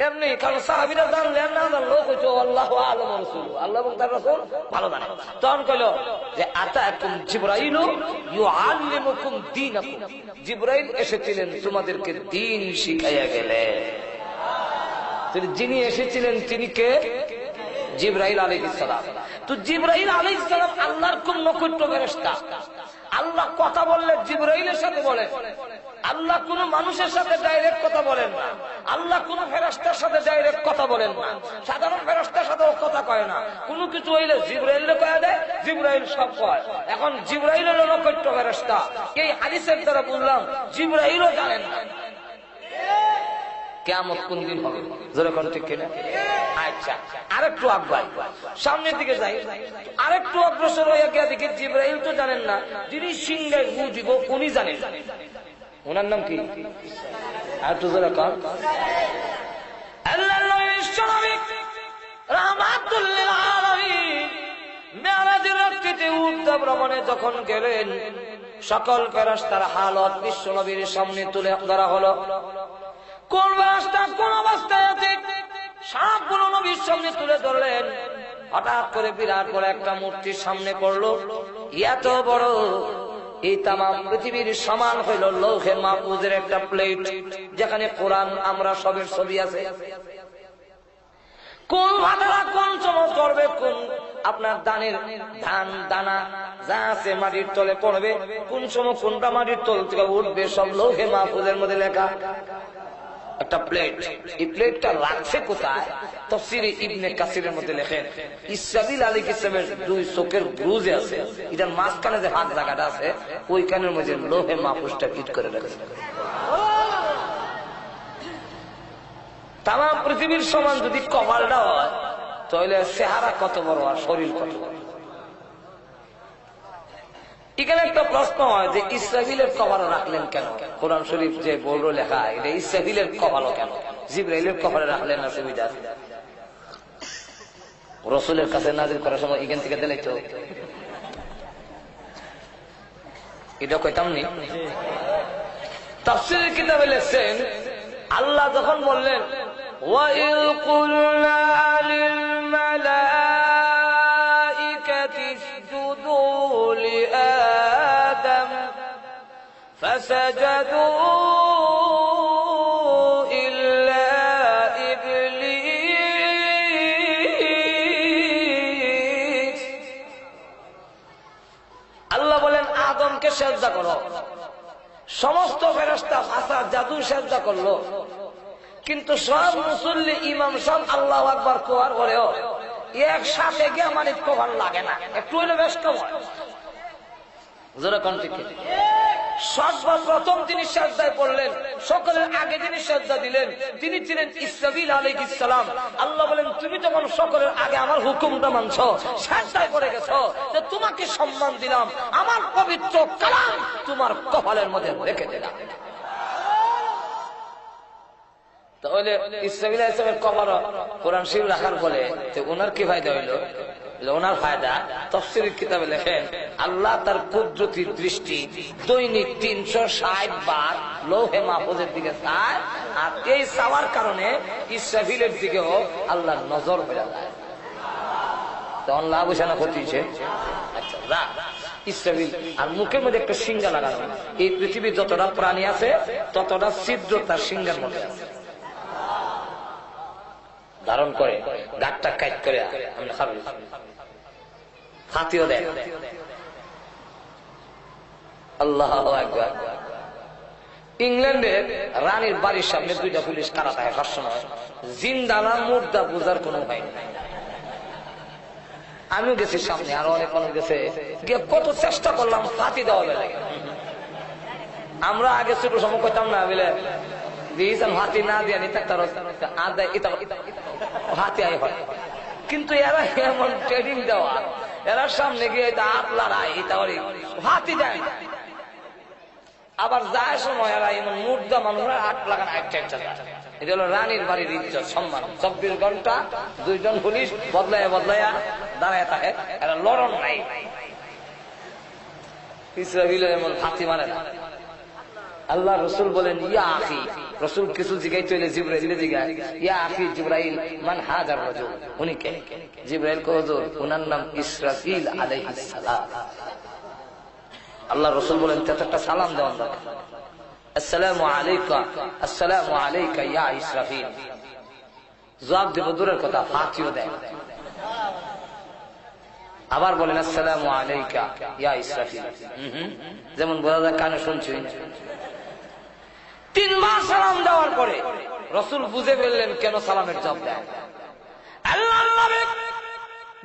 এমনি কারণ সাহাবীরা জানলেন না, লোক হইতো আল্লাহু আ'লাম ওয়া রাসূলুহু, আল্লাহ এবং তার রাসূল ভালো জানে। তখন কইল যে আতাকুম জিবরাইলু ইউআল্লিমুকুম দীনাকুম, জিবরাইল এসেছিলেন তোমাদেরকে দ্বীন শিখাইয়া গেলেন। যিনি এসেছিলেন তিনি কে? জিবরাইল আলাইহিস সালাম। তো জিবরাইল আলাইহিস সালাম আল্লাহর কোন নৈকট্য ফেরেশতা। আল্লাহ কথা বললে জিবরাইলের সাথে বলেন, আল্লাহ কোন মানুষের সাথে ডাইরেক্ট কথা বলেন না, আল্লাহ কোন ফেরেশতার সাথে ডাইরেক্ট কথা বলেন না, সাধারণ ফেরেশতার সাথেও কথা কয় না। কোনো কিছু হইলে জিবরাইলকে কয়া দেয়, জিবরাইল সব কয়। এখন জিবরাইলের নৈকট্য ফেরেশতা, এই হাদিসের দ্বারা বুঝলাম জিবরাইলও জানেন না কিয়ামত কোন দিন হবে। জোরে কোন ঠিক কিনা? আচ্ছা আরেকটু আগুয়াই সামনের দিকে যাই, আরেকটু অগ্রসর হয়ে গিয়ে দেখি জিবরাইল তো জানেন না, যিনি সিংহায় গু দিব উনি জানেন। ওনার নাম কি? আর একটু জোরে কোন। আল্লাহর নবী রাহমাতুল লিল আলামিন মেরাজের রাত্রিতে উঠতে ভ্রমণে যখন গেলেন, সকল ফেরেশতার হালত বিশ্ব নবীর সামনে তুলে ধরা হলো। কোন ফেরেশতা কোন অবস্থায় আছে সবগুলো নবীর সামনে তুলে ধরলেন। হঠাৎ করে বিরাট বড় একটা মূর্তির সামনে পড়লো, এত বড় এই তামাম পৃথিবীর সমান হইল লৌহে মাহফুজের একটা প্লেট, যেখানে কোরআন আমরা সবের ছবি আছে। কোন ভাতারা কোন চমক করবে, কোন আপনার ধানের ধান দানা যা আছে মাটির তলে পড়বে, কোন সময় কোনটা মাটির তল থেকে উঠবে, সব লৌহে মাহফুজের মধ্যে লেখা। একটা প্লেট, এই প্লেটটা রাখছে কোথায়? তাফসীরে ইবনে কাসিরের মধ্যে লেখেন ইসরাফিল আলাইহিস সালামের দুই চোখের গ্রুজে আছে, এটার মাঝখানে যে হাত জায়গাটা আছে ওইখানের মধ্যে লৌহে মাহফুজটা ফিট করে রেখেছে। তামাম পৃথিবীর সমান যদি কপালটা হয় তাহলে চেহারা কত বড় আর শরীর কত বড়। এখানে একটা প্রশ্ন হয় যে ইসরাফিলের কপাল রাখলেন কেন? কোরআন শরীফ যে বড় লেখা এটা ইসরাফিলের কপালও কেন? জিবরাইলের কপালে রাখলেন না সুবিধা আছে? রাসূলের কাছে নাজিল করার সময় এখান থেকে দিলেই তো এটা কইতাম নি। তাফসীরের কিতাবে লেখছেন আল্লাহ যখন বললেন وَإِذْ قُلْنَا لِلْمَلَائِكَةِ اسْجُدُوا لِآدَمَ فَسَجَدُوا إِلَّا إِبْلِيسَ। আল্লাহ বলেন আদমকে সিজদা করো। সমস্ত ফেরেশতা ভাষা জাদু সিজদা করলো, কিন্তু সব মুসল্লি ইমাম সব আল্লাহু আকবার কোয়ার পরেও একসাথে গিয়ে আমার কভার লাগে না, একটু হইলে বেশ কম। সর্বপ্রথম তিনি সিজদায় পড়লেন, সকলের আগে যিনি সিজদা দিলেন তিনি ছিলেন ইসরাফিল আলাইহিস সালাম। আল্লাহ বলেন তুমি যখন সকলের আগে আমার হুকুমটা মানছো, সিজদায় পড়ে গেছো, যে তোমাকে সম্মান দিলাম, আমার পবিত্র কালাম তোমার কপালের মধ্যে রেখে দিলাম। তাহলে ইসরাফিল আলাইহিস সালামের কবর কোরআন শরীফ রাখার ফলে ওনার কি ফায়দা হইল? ওনার ফায়দা তাফসীরের কিতাবে লেখেন আল্লাহ তার কুদরতি দৃষ্টি দৈনিক 360 বার লৌহে মাহফুজের দিকে চায়, আর এই চাওয়ার কারণে ইসরাফিলের দিকেও আল্লাহর নজর হয়ে যায়। তখন লাভ হইছে না ক্ষতি হইছে? আচ্ছা রাখ ইসরাফিল আর মুখের মধ্যে একটা সিংহা লাগানো। এই পৃথিবীর যতটা প্রাণী আছে ততটা ছিদ্র তার সিংহের মধ্যে আছে। ধারণ করে গাঁটটা কাট করে আমরা খাবো, হাতিও দেয়। আল্লাহু আকবার। ইংল্যান্ডের রানীর বাড়ির সামনে দুইটা পুলিশ কারা থাকে সবসময়, জিন্দা না মুর্দা বুঝার কোন উপায় নেই। আমিও গেছি সামনে, আরো অনেক মানুষ গেছে, গিয়ে কত চেষ্টা করলাম ফাঁকি দেওয়া লাগে। আমরা আগে ছোট সময় করতাম না বলে হাতি না দিয়ে হাতি আয় হয়, কিন্তু এরা এমন ট্রেনিং দেওয়া, এরা সামনে গিয়ে হাত লড়াই হাতি দেয়। আবার যায় সময় এরা এমন মুর্দা মানুষরা হাত লাগান একটা। এটা হলো রানীর বাড়ির ইজ্জত সম্মান। 24 ঘন্টা 2 জন পুলিশ বদলাইয়া দাঁড়ায় থাকে, এরা লড়ন নাই। ইসরাফিল এমন হাতি মানে না। আল্লাহ রসুল বলেন ইয়া আখি, রসুল কিছু জিগাইতে হইলে জিবরাইল জিগায় ইয়া আখি জিবরাইল মান হাজার রাজুল, উনি কে? জিবরাইল কো হুজুর উনার নাম ইসরাফিল আলাইহিস সালাম। আল্লাহ রসুল বলেন তে একটা সালাম দেওয়ার দরকার, আসসালামু আলাইকা, আসসালামু আলাইকা ইয়া ইসরাফিল। জবাব দেব দূরের কথা, হাতিও দেয়। আবার বলেন আসসালামু আলাইকা ইয়া ইসরাফিল, যেমন বোঝা যায় কানে শুনছি। 3 বার সালাম দেওয়ার পরে রসুল বুঝে ফেললেন কেন সালামের জবাব দেয়। আল্লাহর নবী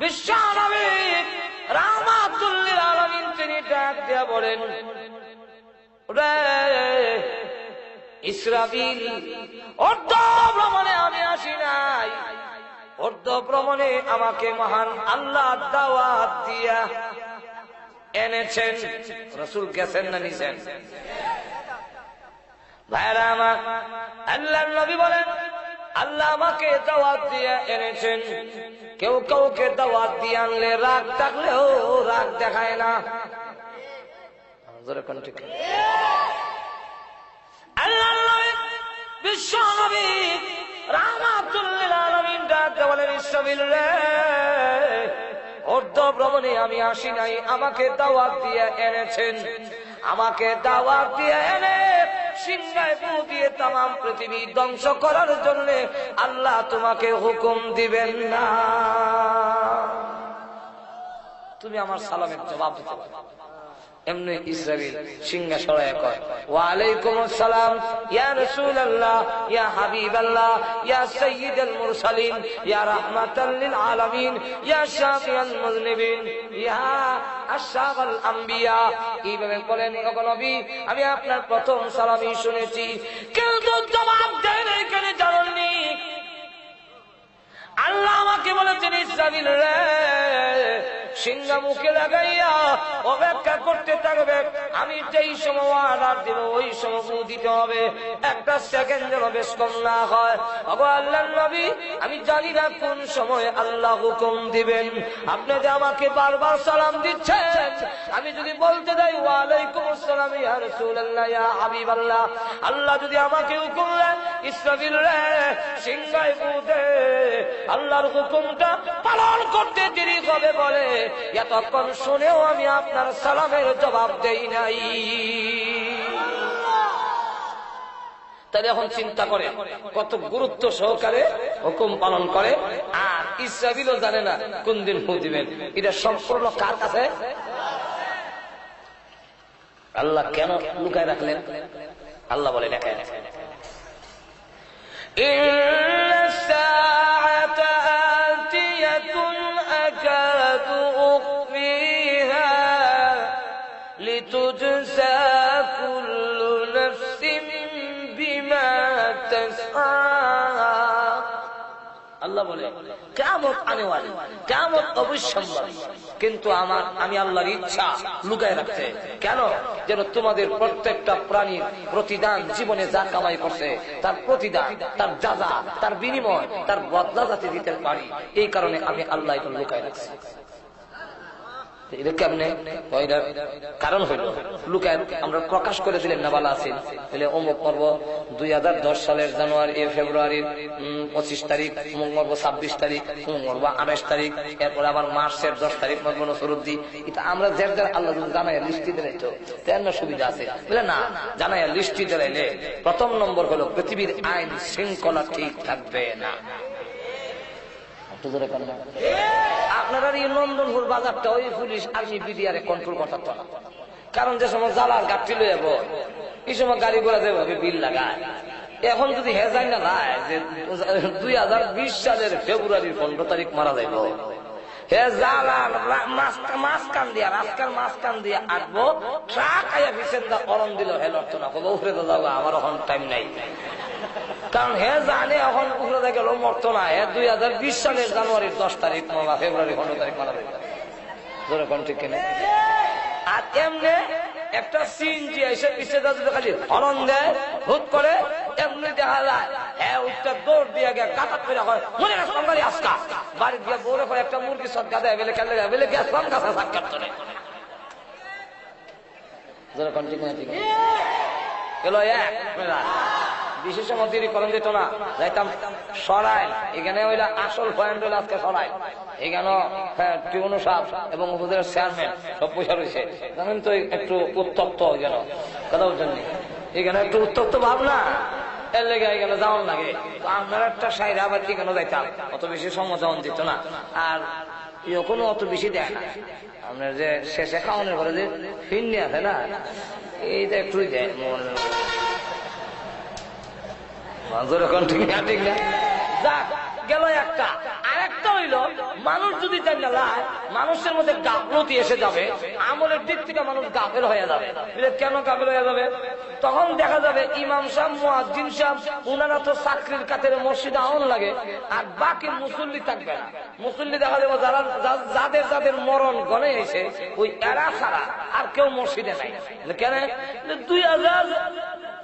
বিশ্ব নবী রাহমাতুল লিল আলামিন তিনি ডাক দিয়া বলেন রে ইসরাফিল, অর্ধ ভ্রমণে আমি আসি নাই, অর্ধ ভ্রমণে আমাকে মহান আল্লাহ দাওয়াত দিয়া এনেছেন। রসুল গেছেন না নিছেন? ভাইরা আমার, আল্লাহর নবী বলেন আল্লাহ আমাকে দাওয়াত দিয়ে এনেছেন। কেউ কাউকে দাওয়াত দিয়ে আনলে রাগ থাকলেও রাগ দেখায় না। জোরে কোন ঠিক আল্লাহর নবী বিশ্ব নবী রাহমাতুল লিল আলামিন ডাক বলেন ইসরাফিল রে অর্ধ ভ্রমণে আমি আসি নাই, আমাকে দাওয়াত দিয়ে এনেছেন, আমাকে দাওয়াত দিয়ে এনে সিংহায় ফু দিয়ে তামাম পৃথিবী ধ্বংস করার জন্য আল্লাহ তোমাকে হুকুম দিবেন না, তুমি আমার সালামের জবাব দিতে পারো। এমনি ইসরাফিল সিংহা সরায় কয় ওয়া আলাইকুম আসসালাম ইয়া রাসূলুল্লাহ ইয়া হাবিবাল্লাহ ইয়া সাইয়্যিদুল মুরসালিন ইয়া রাহমাতাল লিল আলামিন ইয়া শাফিউল মুযনিবিন ইয়া আশরাফুল আম্বিয়া। এইভাবে বলেন ওগো নবী আমি আপনার প্রথম সালামই শুনেছি, কিন্তু জবাব দেন এখানে জানেননি। আল্লাহ আমাকে বলেছেন ইসরাফিল রে সিংহা মুখে লাগাইয়া অপেক্ষা করতে থাকবে, আমি যেই সময় অর্ডার দিব ওই সময় ফু দিতে হবে, একটা সেকেন্ড যেন বেশ কম না হয়। ওগো আল্লাহর নবী আমি জানি না কোন সময় আল্লাহ হুকুম দিবেন, আপনি যে আমাকে বারবার সালাম দিচ্ছেন, আমি যদি বলতে যাই ওয়া আলাইকুম আসসালাম ইয়া রাসূলুল্লাহ ইয়া হাবিবাল্লাহ, আল্লাহ যদি আমাকে হুকুম দেয় ইসরাফিল রে সিংহায় ফু দে, আল্লাহর হুকুমটা পালন করতে দেরি হবে বলে এতক্ষণ শুনেও আমি আপনার সালামের জবাব দেই নাই। তাহলে এখন চিন্তা করে কত গুরুত্ব সহকারে হুকুম পালন করে, আর ইসরাফিলও জানে না কোন দিন ফু দিবেন। এটা সম্পূর্ণ কার কাছে? আল্লাহ কেন লুকায় রাখলেন? আল্লাহ বলে দেখায় لتجزى كل نفس بما تسعى। আল্লাহ বলে কিয়ামত আনেওয়ালি, কিয়ামত অবশ্যম্ভাবী, কিন্তু আমি আল্লাহর ইচ্ছা লুকায় রাখতে কেন? যেন তোমাদের প্রত্যেকটা প্রাণীর প্রতিদান জীবনে যা কামাই করছে তার প্রতিদান, তার যাজা, তার বিনিময়, তার বদলা যাতে দিতে পারি, এই কারণে আমি আল্লাহ এটা লুকায় রাখছি। কারণ হইল লুকায় আমরা প্রকাশ করে দিলেন না ভালো আছেন, তাহলে অমুক পর্ব 2010 সালের জানুয়ারি ফেব্রুয়ারির 25 তারিখ, অমুক পর্ব 26 তারিখ, অমুক পর্ব 28 তারিখ, এরপরে আবার মার্চের 10 তারিখ মর্ব নসরুদ্দি। এটা আমরা যার আল্লাহ জানাই লিস্টি দিলাই তো তেন সুবিধা আছে বুঝলে না? জানাই লিস্টি দিলাইলে প্রথম নম্বর হলো পৃথিবীর আইন শৃঙ্খলা ঠিক থাকবে না। আপনারা এই নন্দনপুর বাজারটা ওই পুলিশ আর্মি বিডিআর কন্ট্রোল করতে পারত না, কারণ যে সময় জ্বালার গাড়ি লয়ে যাব এই সময় গাড়ি ঘোড়া যেভাবে বিল লাগায়, এখন যদি হেজাই না যায় যে 2020 সালের ফেব্রুয়ারির 15 তারিখ মারা যাইব, হে জ্বালান মাঝখান দিয়া রাস্তার মাঝখান দিয়ে আঁকবো, ট্রাক আয়া বিছেন্দা অরণ দিল হেল অর্থ না কবে উঠে তো যাবো, আমার এখন টাইম নাই, কারণ হে জানে এখন উপরে গেল মরতো না। 2020 সালের জানুয়ারির 10 তারিখ বা ফেব্রুয়ারি 15 তারিখ মারা যায়, ধরে কোন ঠিক কিনা? আর এমনি একটা সিএনজি এসে পিছিয়ে যাচ্ছে খালি হরন দেয় হুট করে, এমনি দেখা যায় হ্যাঁ উঠটা দৌড় দিয়ে গিয়ে কাটা ফেরা হয় মনে হয় সরকারি আজকা বাড়ি দিয়ে বউরে করে একটা মুরগি সৎকা দেয় বেলে খেলে বেলে গ্যাস কম কাছে সাক্ষাৎ করে ধরে কোন ঠিক না? ঠিক এলো এক বিশেষ মন্ত্রী করেন যেত না, যাইতাম সরাই, এখানে হইলে আসল পয়েন্ট হইলে আজকে সরাই, এখানে টিউনো সাহেব এবং উপজেলার চেয়ারম্যান সব পয়সা রয়েছে, জানেন তো একটু উত্তপ্ত গেল কথা বলছেন, এখানে একটু উত্তপ্ত ভাব না, এর লেগে এখানে যাওয়ার লাগে। তো আপনারা একটা সাইড আবার এখানে যাইতাম, অত বেশি সময় যেমন দিত না, আর এখনো অত বেশি দেয় না। আপনার যে শেষে খাওয়ানোর পরে যে ফিরনি আছে না, এইটা একটু দেয় মনে ঠিক না? ঠিক না? যাক গেল একটা। আর একটা হইল মানুষ যদি জানালায় মানুষের মধ্যে গাফলতি এসে যাবে, আমলের দিক থেকে মানুষ গাফেল হয়ে যাবে। কেন গাফেল হয়ে যাবে? তখন দেখা যাবে ইমাম সাহেব মুয়াজ্জিন সাহেব উনারা তো চাকরির কাতারে মসজিদে আউন লাগে, আর বাকি মুসল্লি থাকবে না। মুসল্লি দেখা যাবে যারা যাদের যাদের মরণ গনে এসে ওই এরা ছাড়া আর কেউ মসজিদে নাই। কেন? 2000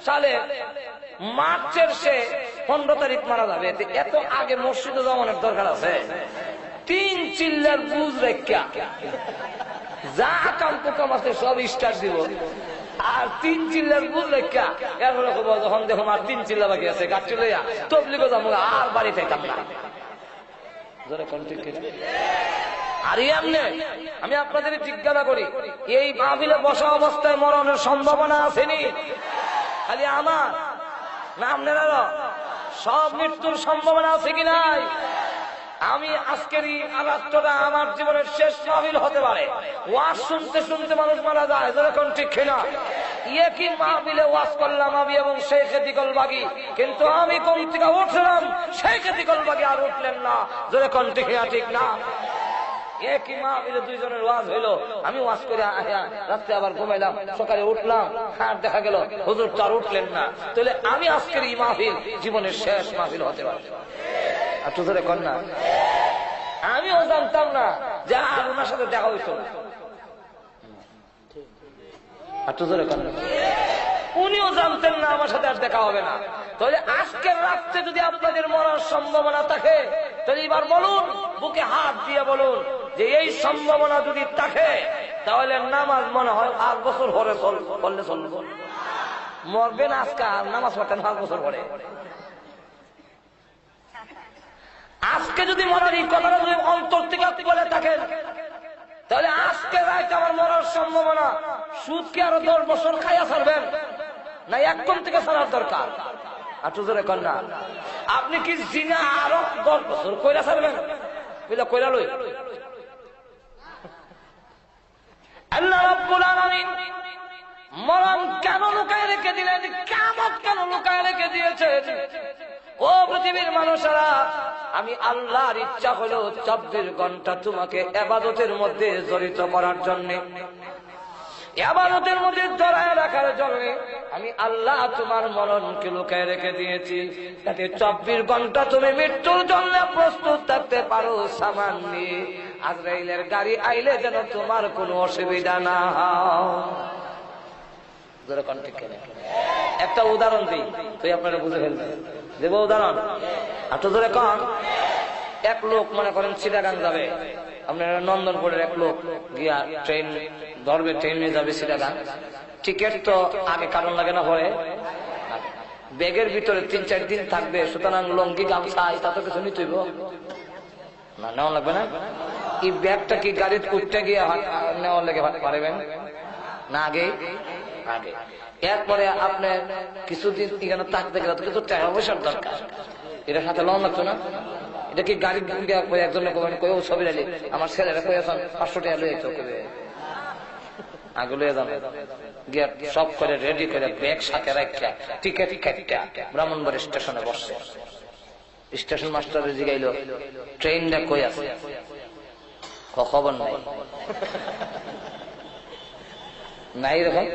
সালে মার্চের সে 15 তারিখ মারা যাবে, এত আগে মসজিদে যাওয়ানোর দরকার আছে? 3 চিল্লার বুঝ রেখা যা কাম পোকাম আছে সব স্টার্ট দিব, আর 3 চিল্লার বুঝলে এরপরে যখন দেখো আর 3 চিল্লা বাকি আছে গাছটি লইয়া তবলিগো যাবো আর বাড়ি থাকতাম না। আর এমনি আমি আপনাদের জিজ্ঞাসা করি, এই মাহফিলে বসা অবস্থায় মরণের সম্ভাবনা আসেনি? খালি আমার না আপনারা সব মৃত্যুর সম্ভাবনা আছে কি নাই? আমি আজকের এই আলাপটা আমার জীবনের শেষ মাহফিল হতে পারে। ওয়াজ শুনতে শুনতে মানুষ মারা যায়, যখন ঠিক কিনা? কি মাহফিলে ওয়াজ করলাম আমি এবং শেখ দিকল বাগি, কিন্তু আমি কোন থেকে উঠলাম, শেখ দিকল বাগি আর উঠলেন না, যখন ঠিক ঠিক না? একই মাহফিলে 2 জনের ওয়াজ হইলো, আমি ওয়াজ করে রাত্রে আবার ঘুমাইলাম, সকালে উঠলাম, আর দেখা গেল হুজুর তো আর উঠলেন না। তাহলে আমি আজকের এই মাহফিল জীবনের শেষ মাহফিল হতে পারে। আর তো ধরে কর না, আমিও জানতাম না যে আর ওনার সাথে দেখা হইতো। আর তো ধরে কর না, উনিও জানতেন না আমার সাথে আর দেখা হবে না। তাহলে আজকের রাত্রে যদি আপনাদের মরার সম্ভাবনা থাকে, তাহলে এবার বলুন, বুকে হাত দিয়ে বলুন যে এই সম্ভাবনা যদি থাকে, তাহলে নামাজ মনে হয় 8 বছর পরে পড়লে চলবে। মরবেন আজকে আর নামাজ পড়তেন 8 বছর পরে। আজকে যদি মরার এই কথাটা যদি অন্তর থেকে আপনি বলে থাকেন, তাহলে আজকে রাইতে আমার মরার সম্ভাবনা। সুদ কি আরো 10 বছর খাইয়া ছাড়বেন, না একদম থেকে ছাড়ার দরকার? আর তো জোরে কন্যা, আপনি কি জিনা আরো 10 বছর কইরা ছাড়বেন? কইরা লই। আল্লাহ রাব্বুল আলামিন মরণ কেন লুকায় রেখে দিলেন, কিয়ামত কেন লুকায় রেখে দিয়েছেন? ও পৃথিবীর মানুষেরা, আমি আল্লাহর ইচ্ছা হলো 24 ঘন্টা তোমাকে ইবাদতের মধ্যে জড়িত করার জন্য, ইবাদতের মধ্যে জড়ায় রাখার জন্য আমি আল্লাহ তোমার মরণকে লুকায় রেখে দিয়েছি, যাতে 24 ঘন্টা তুমি মৃত্যুর জন্য প্রস্তুত থাকতে পারো। সামান নিয়ে আজরাইলের গাড়ি আইলে যেন তোমার কোনো অসুবিধা না হয়। একটা উদাহরণ দিই, তুই আপনারা বুঝে ফেলবেন। দেব উদাহরণ? এত ধরে কন, এক লোক মনে করেন চিটাগাং যাবে, আপনার নন্দনপুরের এক লোক গিয়া ট্রেন ধরবে, ট্রেনে যাবে চিটাগাং। টিকিট তো আগে কারণ লাগে না, পরে ব্যাগের ভিতরে 3-4 দিন থাকবে, সুতরাং লঙ্গি গামছা এটা তো কিছু নিতেইব না, নেওয়া লাগবে না? এই ব্যাগটা কি গাড়িতে উঠতে গিয়ে নেওয়ার লেগে পারবেন না? আগে আগে এরপরে আপনার কিছুদিন এখানে থাকতে গেলে তো কিছু টাকা পয়সার দরকার, এটার সাথে লোন লাগতো না? এটা কি গাড়ি একজন কই ছবি আলি আমার ছেলেরা কয়েছেন 500 টাকা লয়ে চোখে আগে লয়ে যাবে গিয়ে সব করে রেডি করে ব্যাগ সাথে রাখা টিকিট কাটটা ব্রাহ্মণবাড়ি স্টেশনে বসছে। স্টেশন মাস্টার জিগাইল ট্রেনটা কই আছে, খবর নাই। নাই এরকম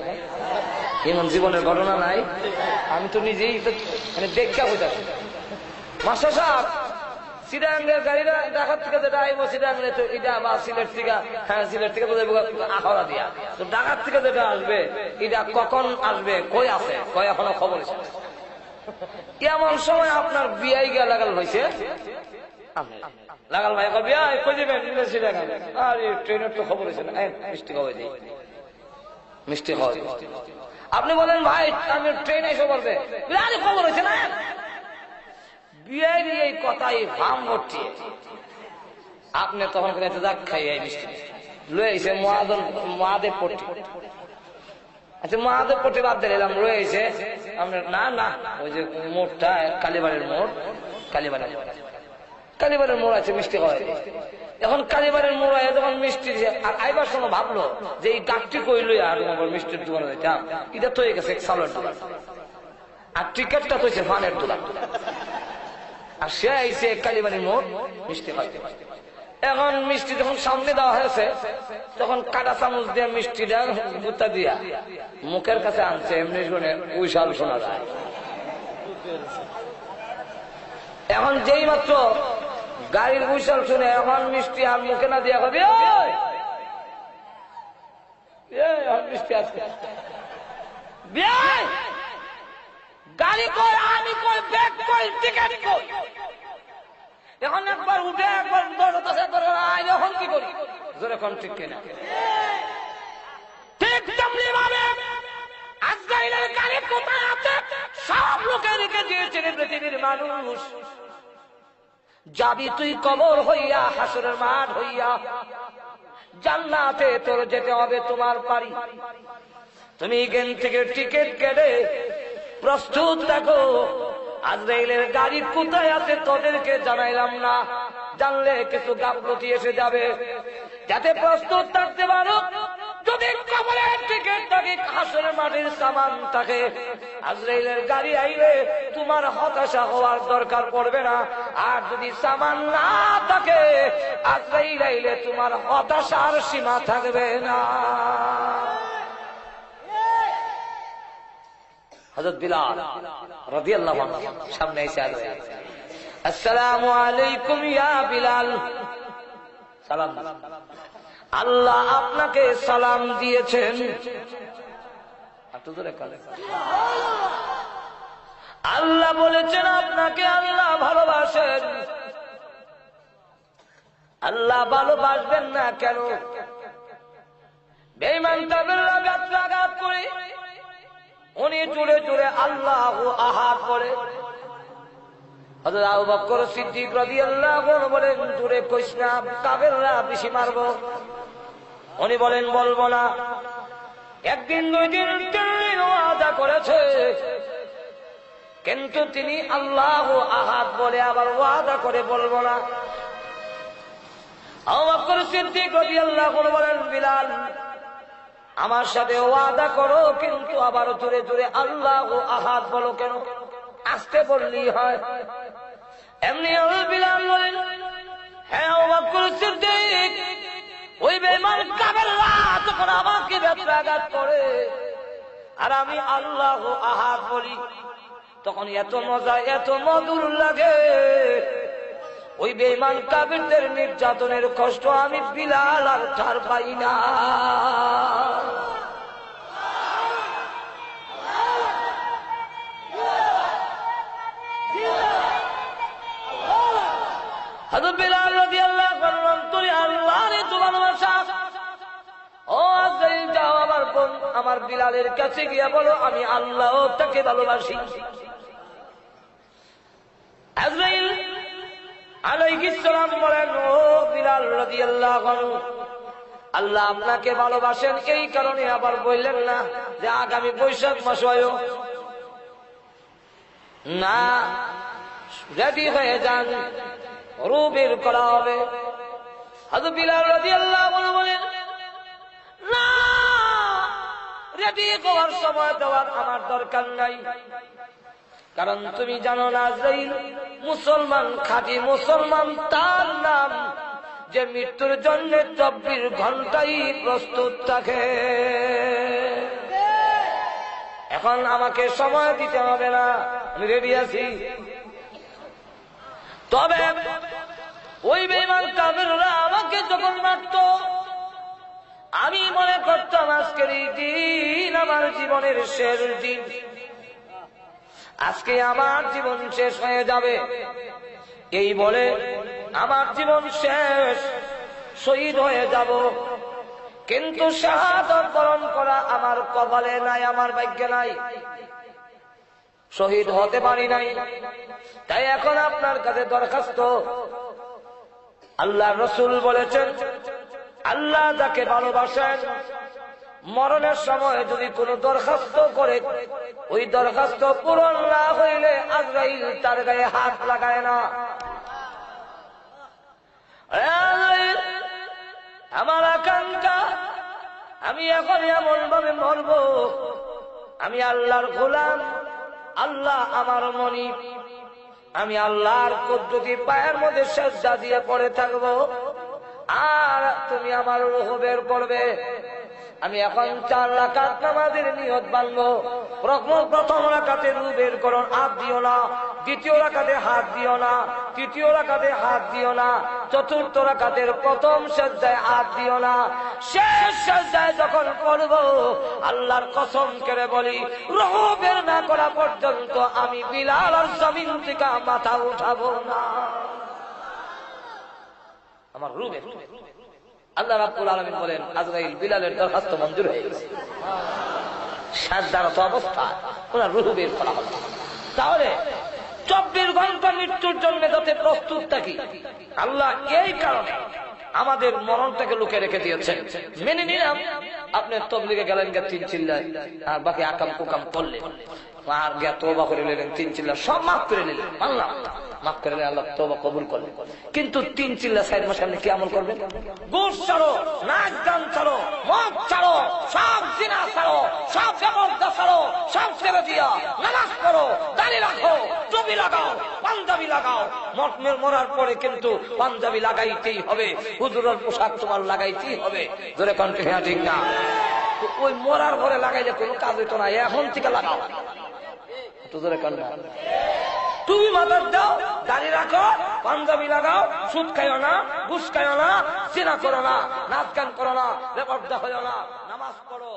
এমন জীবনের ঘটনা নাই? আমি তো নিজেই মানে দেখা বুঝাচ্ছি। মাস্টার সাহেব, সিটাঙ্গের গাড়িটা ঢাকার থেকে যেটা আইব সিটাঙ্গে তো এটা বা সিলেট থেকে, হ্যাঁ সিলেট থেকে আহরা দিয়া, তো ঢাকার থেকে যেটা আসবে এটা কখন আসবে, কই আছে, কই এখনো খবর। এমন সময় আপনার বিয়াই গিয়া লাগাল হয়েছে, লাগাল ভাই বিয়াই কই যাবেন সিটাঙ্গে, আর ট্রেনের তো খবর হয়েছে না, মিষ্টি খাওয়াই দিই, মিষ্টি খাওয়াই। আপনি বলেন ভাই আমি ট্রেন এসে বলবে, আরে খবর হয়েছে না। বিয়ের এই কথাই ভাম করছে, আপনি তখন যাক খাইয়ে মিষ্টি লয়েছে মহাদেব পট্টি। আচ্ছা মহাদেব পট্টি বাদ দিলাম, রয়েছে আপনার না না ওই যে মোড়টা কালীবাড়ির মোড়, কালীবাড়ির মোড় আছে মিষ্টি খাওয়াই। এখন কালীবাড়ির মোড় আয় যখন মিষ্টি আর আইবার সময় ভাবলো যে এই গাছটি কইল আর মিষ্টির দোকানে যেতাম, এটা তো হয়ে গেছে চালের দোকান, আর টিকিটটা তো ফানের দোকান, আর সে আইসে কালীবাড়ির মোড় মিষ্টি খাইতে। এখন মিষ্টি যখন সামনে দেওয়া হয়েছে তখন কাটা চামচ দিয়ে মিষ্টিটা গুতা দিয়া মুখের কাছে আনছে, এমনি শুনে উইশাল শোনা যায়। এখন যেই মাত্র গাড়ির উইশাল শুনে এখন মিষ্টি আর মুখে না দিয়া কবি মিষ্টি আছে গাড়ি কই, আমি কই, ব্যাগ কই, টিকিট কই। এখন একবার উঠে একবার এখন কি করি, জোরে কোন ঠিক কিনা? আজরাইলের গাড়ি কোথায় আছে সব লোকে রেখে দিয়েছেন পৃথিবীর মানুষ। যাবি তুই কবর হইয়া, হাসরের মাঠ হইয়া, জান্নাতে তোর যেতে হবে তোমার পারি। তুমি এখান থেকে টিকিট কেটে প্রস্তুত থাকো। আজরাইলের গাড়ি কোথায় আছে তোদেরকে জানাইলাম না, জানলে কিছু গাফলতি এসে যাবে, যাতে প্রস্তুত থাকতে পারো। যদি কবরের টিকিট থাকে, হাসরের মাঠের সামান থাকে, আজরাইলের গাড়ি আইলে তোমার হতাশা হওয়ার দরকার পড়বে না। আর যদি সামান না থাকে, আজরাইল আইলে তোমার হতাশার সীমা থাকবে না। হযরত বিলাল রাদিয়াল্লাহু আনহু সামনে এসে আছেন। আসসালামু আলাইকুম ইয়া বিলাল। সালাম। আল্লাহ আপনাকে সালাম দিয়েছেন। আল্লাহ বলেছেন আপনাকে আল্লাহ ভালোবাসেন। আল্লাহ ভালোবাসবেন না কেন? বেঈমান কাফেররা গাত্রাঘাত করে, উনি জুড়ে জুড়ে আল্লাহু আহাদ বলে। হযরত আবু বকর সিদ্দিক রাদিয়াল্লাহু আনহু বলেন, জুড়ে কইস না, কাফেররা বেশি মারবো। উনি বলেন, বলবো না। একদিন, দুই দিন, 3 দিন ওয়াদা করেছে, কিন্তু তিনি আল্লাহু আহাদ বলে আবার ওয়াদা করে বলবো না। আবু বকর সিদ্দিক রাদিয়াল্লাহু আনহু বলেন, বিলাল আমার সাথে ওয়াদা করো, কিন্তু আবার জোরে জোরে আল্লাহু আহাদ বলো কেন? আস্তে বললেই হয়। এমনি বিলাল বলেন, হ্যাঁ আবু বকর সিদ্দিক, ওই বেঈমান কাফেররা যখন আমাকে ব্যত্রাঘাত করে আর আমি আল্লাহু আহাদ বলি, তখন এত মজা, এত মধুর লাগে। ওই বেঈমান কাফেরদের নির্যাতনের কষ্ট আমি বিলাল আর ঠার পাই না। হযরত বিলাল রাদিয়াল্লাহু আনহু তুই আল্লাহরে ভালোবাসা। ও আজরাইল যাও, আমার বিলালের কাছে গিয়ে বলো আমি আল্লাহ তাকে ভালোবাসি। আজরাইল আলাইহিস সালাম বলেন, ও বিলাল রাদিয়াল্লাহু আনহু, আল্লাহ আপনাকে ভালোবাসেন, এই কারণে আবার বললেন না যে আগামী বৈশাখ মাস হয় না, রেডি হয়ে যান, রূহ বের করা হবে। হযরত বিলাল রাদিয়াল্লাহু আনহু বলেন, না, রেডি হওয়ার সময় দেওয়ার আমার দরকার নাই, কারণ তুমি জানো না আজরাইল মুসলমান, খাঁটি মুসলমান তার নাম যে মৃত্যুর জন্য 24 ঘন্টাই প্রস্তুত থাকে। এখন আমাকে সময় দিতে হবে না, আমি রেডি আছি। তবে ওই বেঈমান কাফেররা আমাকে যখন মারত, আমি মনে করতাম আজকের এই দিন আমার জীবনের শেষ দিন, আজকে আমার জীবন শেষ হয়ে যাবে। এই বলে আমার জীবন শেষ, শহীদ হয়ে যাব। কিন্তু শাহাদাত বরণ করা আমার কপালে নাই, আমার ভাগ্যে নাই, শহীদ হতে পারি নাই। তাই এখন আপনার কাছে দরখাস্ত, আল্লাহ রাসূল বলেছেন, আল্লাহ যাকে ভালোবাসেন মরণের সময় যদি কোনো দরখাস্ত করে, ওই দরখাস্ত পূরণ না হইলে আজরাইল তার গায়ে হাত লাগায় না। আমার আকাঙ্ক্ষা, আমি এখন এমন ভাবে মরব, আমি আল্লাহর গোলাম, আল্লাহ আমার মনিব, আমি আল্লাহর কুদরতি পায়ের মধ্যে সেজদা দিয়ে পড়ে থাকবো, আর তুমি আমার রূহ বের করবে। আমি এখন 4 রাকাত নামাজের নিয়ত বাঁধবো। প্রথম রাকাতে রূহ বের করো, হাত দিও না। দ্বিতীয় রাকাতে হাত দিও না। তৃতীয় রাকাতে হাত দিও না। চতুর্থ রাকাতের প্রথম সেজদায় হাত দিও না। শেষ সেজদায় যখন পড়বো, আল্লাহর কসম করে বলি, রূহ বের না করা পর্যন্ত আমি বিলাল আর জমিন থেকে মাথা উঠাবো না। আমার রূহ বের। আল্লাহ রাব্বুল আলামিন বলেন, আজরাইল বিলালের দরখাস্ত মঞ্জুর হয়ে গেছে। সাজদারত অবস্থা ওনার রুহু বের করা হলো। তাহলে 24 ঘন্টা মৃত্যুর জন্য যাতে প্রস্তুত থাকি, আল্লাহ এই কারণে আমাদের মরণটাকে লুকে রেখে দিয়েছেন। মেনে নিলাম আপনি তবলিগে গেলেন গে 3 চিল্লা, আর বাকি আকাম কুকাম করলেন, আর গিয়া তওবা করে নিলেন 3 চিল্লা, সব মাফ করে নিলেন, আল্লাহ মাফ করে নিলেন, আল্লাহ তওবা কবুল করলেন। কিন্তু 3 চিল্লা 4 মাস আপনি কি আমল করবেন? ঘুষ ছাড়ো, নাচ গান ছাড়ো, মদ ছাড়ো, সব জিনা ছাড়ো, সব জবরদস্ত ছাড়ো, সব ছেড়ে দিয়া নামাজ পড়ো, দাড়ি রাখো, টুপি লাগাও, পাঞ্জাবি লাগাও। মরার পরে কিন্তু পাঞ্জাবি লাগাইতেই হবে, হুজুরের পোশাক তোমার লাগাইতেই হবে। জোরে কণ্ঠে হ্যাঁ ঠিক না? ওই মরার পরে লাগাইলে কোনো কাজ হইতো না, এখন থেকে লাগাও। জোরে কণ্ঠে তুমি মাথার দাও, দাড়ি রাখো, পাঞ্জাবি লাগাও, সুদ খাইও না, ঘুষ খাইও না, জিনা করো না, নাচ গান করো না, বেপরদা হইও না, নামাজ পড়ো।